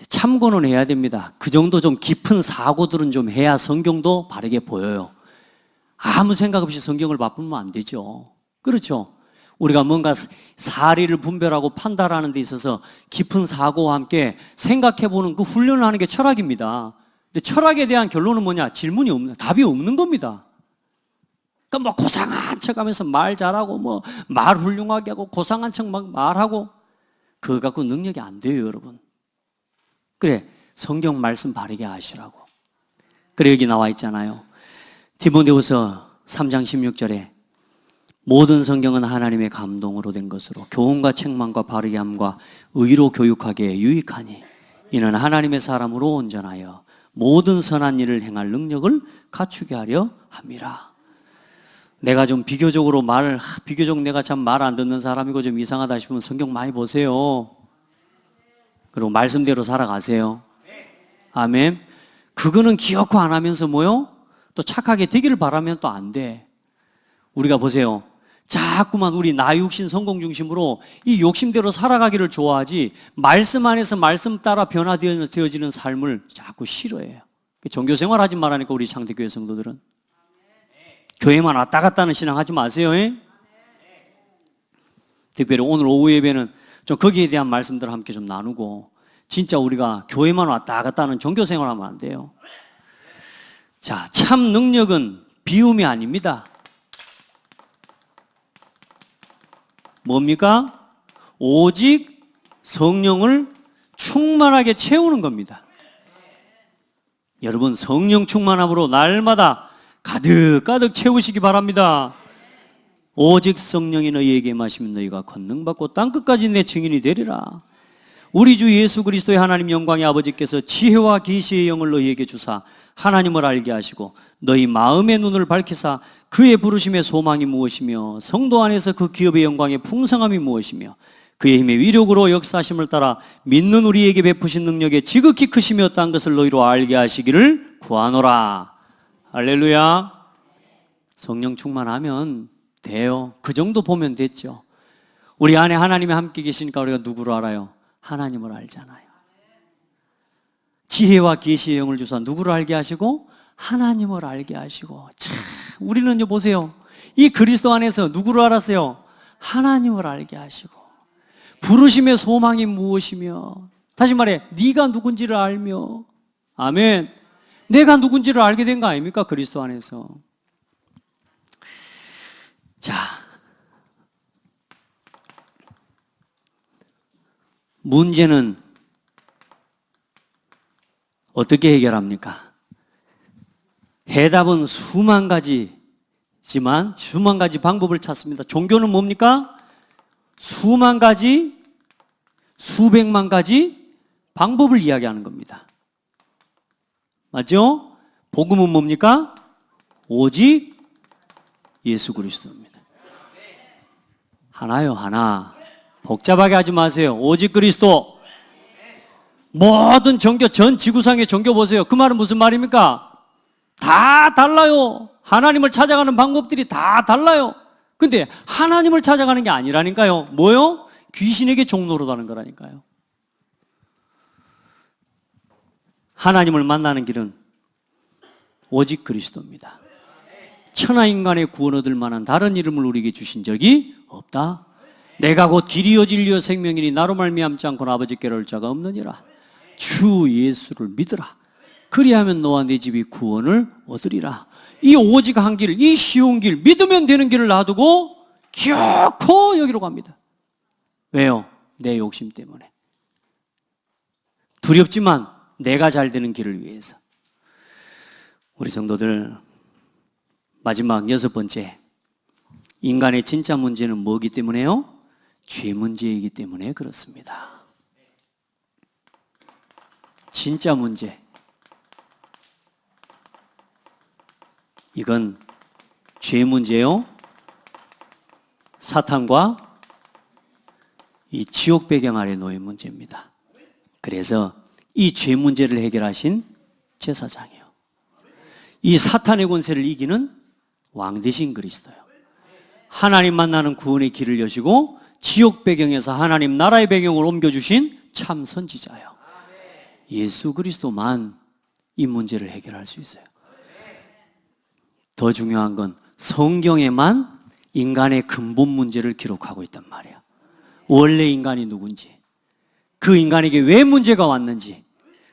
참고는 해야 됩니다. 그 정도 좀 깊은 사고들은 좀 해야 성경도 바르게 보여요. 아무 생각 없이 성경을 맛보면 안 되죠. 그렇죠? 우리가 뭔가 사리를 분별하고 판단하는 데 있어서 깊은 사고와 함께 생각해보는 그 훈련을 하는 게 철학입니다. 근데 철학에 대한 결론은 뭐냐? 질문이 없는, 답이 없는 겁니다. 그러니까 뭐 고상한 척 하면서 말 잘하고 뭐 말 훌륭하게 하고 고상한 척 막 말하고 그거 갖고 능력이 안 돼요, 여러분. 그래, 성경 말씀 바르게 아시라고. 그래, 여기 나와 있잖아요. 디모데후서 3장 16절에 모든 성경은 하나님의 감동으로 된 것으로 교훈과 책망과 바르게 함과 의로 교육하기에 유익하니 이는 하나님의 사람으로 온전하여 모든 선한 일을 행할 능력을 갖추게 하려 함이라. 내가 좀 비교적 내가 참 말 안 듣는 사람이고 좀 이상하다 싶으면 성경 많이 보세요. 그리고 말씀대로 살아가세요. 아멘. 그거는 기억도 안 하면서 뭐요? 또 착하게 되기를 바라면 또 안 돼. 우리가 보세요. 자꾸만 우리 나 육신 성공 중심으로 이 욕심대로 살아가기를 좋아하지 말씀 안에서 말씀 따라 변화되어지는 삶을 자꾸 싫어해요. 종교생활 하지 말라니까 우리 창대교회 성도들은. 교회만 왔다 갔다 하는 신앙 하지 마세요. 특별히 오늘 오후 예배는 좀 거기에 대한 말씀들을 함께 좀 나누고 진짜 우리가 교회만 왔다 갔다 하는 종교생활 하면 안 돼요. 자, 참 능력은 비움이 아닙니다. 뭡니까? 오직 성령을 충만하게 채우는 겁니다. 여러분, 성령 충만함으로 날마다 가득 채우시기 바랍니다. 오직 성령이 너희에게 임하시면 너희가 권능받고 땅끝까지 내 증인이 되리라. 우리 주 예수 그리스도의 하나님 영광의 아버지께서 지혜와 계시의 영을 너희에게 주사 하나님을 알게 하시고 너희 마음의 눈을 밝히사 그의 부르심의 소망이 무엇이며 성도 안에서 그 기업의 영광의 풍성함이 무엇이며 그의 힘의 위력으로 역사하심을 따라 믿는 우리에게 베푸신 능력에 지극히 크시며 어떠한 것을 너희로 알게 하시기를 구하노라. 할렐루야. 성령 충만하면 돼요. 그 정도 보면 됐죠. 우리 안에 하나님이 함께 계시니까 우리가 누구를 알아요? 하나님을 알잖아요. 지혜와 계시의 영을 주사 누구를 알게 하시고? 하나님을 알게 하시고. 참, 우리는요, 보세요. 이 그리스도 안에서 누구를 알았어요? 하나님을 알게 하시고. 부르심의 소망이 무엇이며, 다시 말해, 네가 누군지를 알며, 아멘. 내가 누군지를 알게 된 거 아닙니까? 그리스도 안에서. 자, 문제는 어떻게 해결합니까? 해답은 수만 가지지만 수만 가지 방법을 찾습니다. 종교는 뭡니까? 수만 가지, 수백만 가지 방법을 이야기하는 겁니다. 맞죠? 복음은 뭡니까? 오직 예수 그리스도입니다. 하나요, 하나. 복잡하게 하지 마세요. 오직 그리스도. 모든 종교, 전 지구상의 종교 보세요. 그 말은 무슨 말입니까? 다 달라요. 하나님을 찾아가는 방법들이 다 달라요. 근데 하나님을 찾아가는 게 아니라니까요. 뭐요? 귀신에게 종노릇하는 거라니까요. 하나님을 만나는 길은 오직 그리스도입니다. 천하 인간의 구원 얻을 만한 다른 이름을 우리에게 주신 적이 없다. 내가 곧 길이요 진리요 생명이니 나로 말미암지 않고는 아버지께로 올 자가 없느니라. 주 예수를 믿으라. 그리하면 너와 네 집이 구원을 얻으리라. 이 오직 한 길, 이 쉬운 길, 믿으면 되는 길을 놔두고 기어코 여기로 갑니다. 왜요? 내 욕심 때문에. 두렵지만 내가 잘 되는 길을 위해서. 우리 성도들, 마지막 6번째, 인간의 진짜 문제는 뭐기 때문에요? 죄 문제이기 때문에 그렇습니다. 진짜 문제, 이건 죄 문제요, 사탄과 이 지옥 배경 아래 놓인 문제입니다. 그래서 이 죄 문제를 해결하신 제사장이요, 이 사탄의 권세를 이기는 왕 대신 그리스도요, 하나님 만나는 구원의 길을 여시고 지옥 배경에서 하나님 나라의 배경을 옮겨주신 참 선지자요, 예수 그리스도만 이 문제를 해결할 수 있어요. 더 중요한 건 성경에만 인간의 근본 문제를 기록하고 있단 말이에요. 원래 인간이 누군지, 그 인간에게 왜 문제가 왔는지,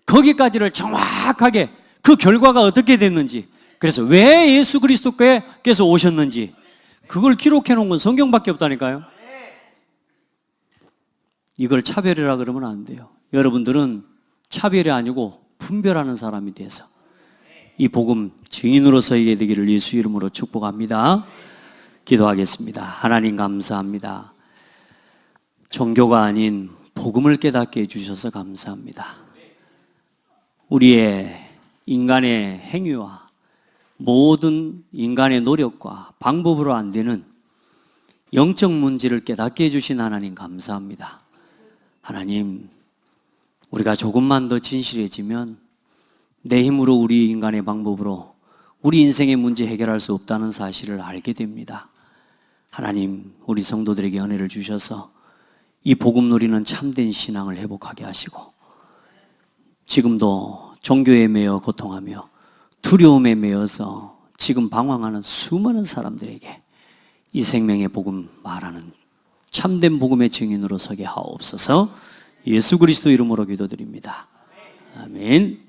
거기까지를 정확하게 그 결과가 어떻게 됐는지, 그래서 왜 예수 그리스도께서 오셨는지 그걸 기록해 놓은 건 성경밖에 없다니까요. 이걸 차별이라 그러면 안 돼요. 여러분들은 차별이 아니고 분별하는 사람이 돼서 이 복음 증인으로 서게 되기를 예수 이름으로 축복합니다. 기도하겠습니다. 하나님 감사합니다. 종교가 아닌 복음을 깨닫게 해주셔서 감사합니다. 우리의 인간의 행위와 모든 인간의 노력과 방법으로 안 되는 영적 문제를 깨닫게 해주신 하나님 감사합니다. 하나님, 우리가 조금만 더 진실해지면 내 힘으로 우리 인간의 방법으로 우리 인생의 문제 해결할 수 없다는 사실을 알게 됩니다. 하나님, 우리 성도들에게 은혜를 주셔서 이 복음 누리는 참된 신앙을 회복하게 하시고, 지금도 종교에 매여 고통하며 두려움에 매여서 지금 방황하는 수많은 사람들에게 이 생명의 복음 말하는 참된 복음의 증인으로 서게 하옵소서. 예수 그리스도 이름으로 기도드립니다. 아멘.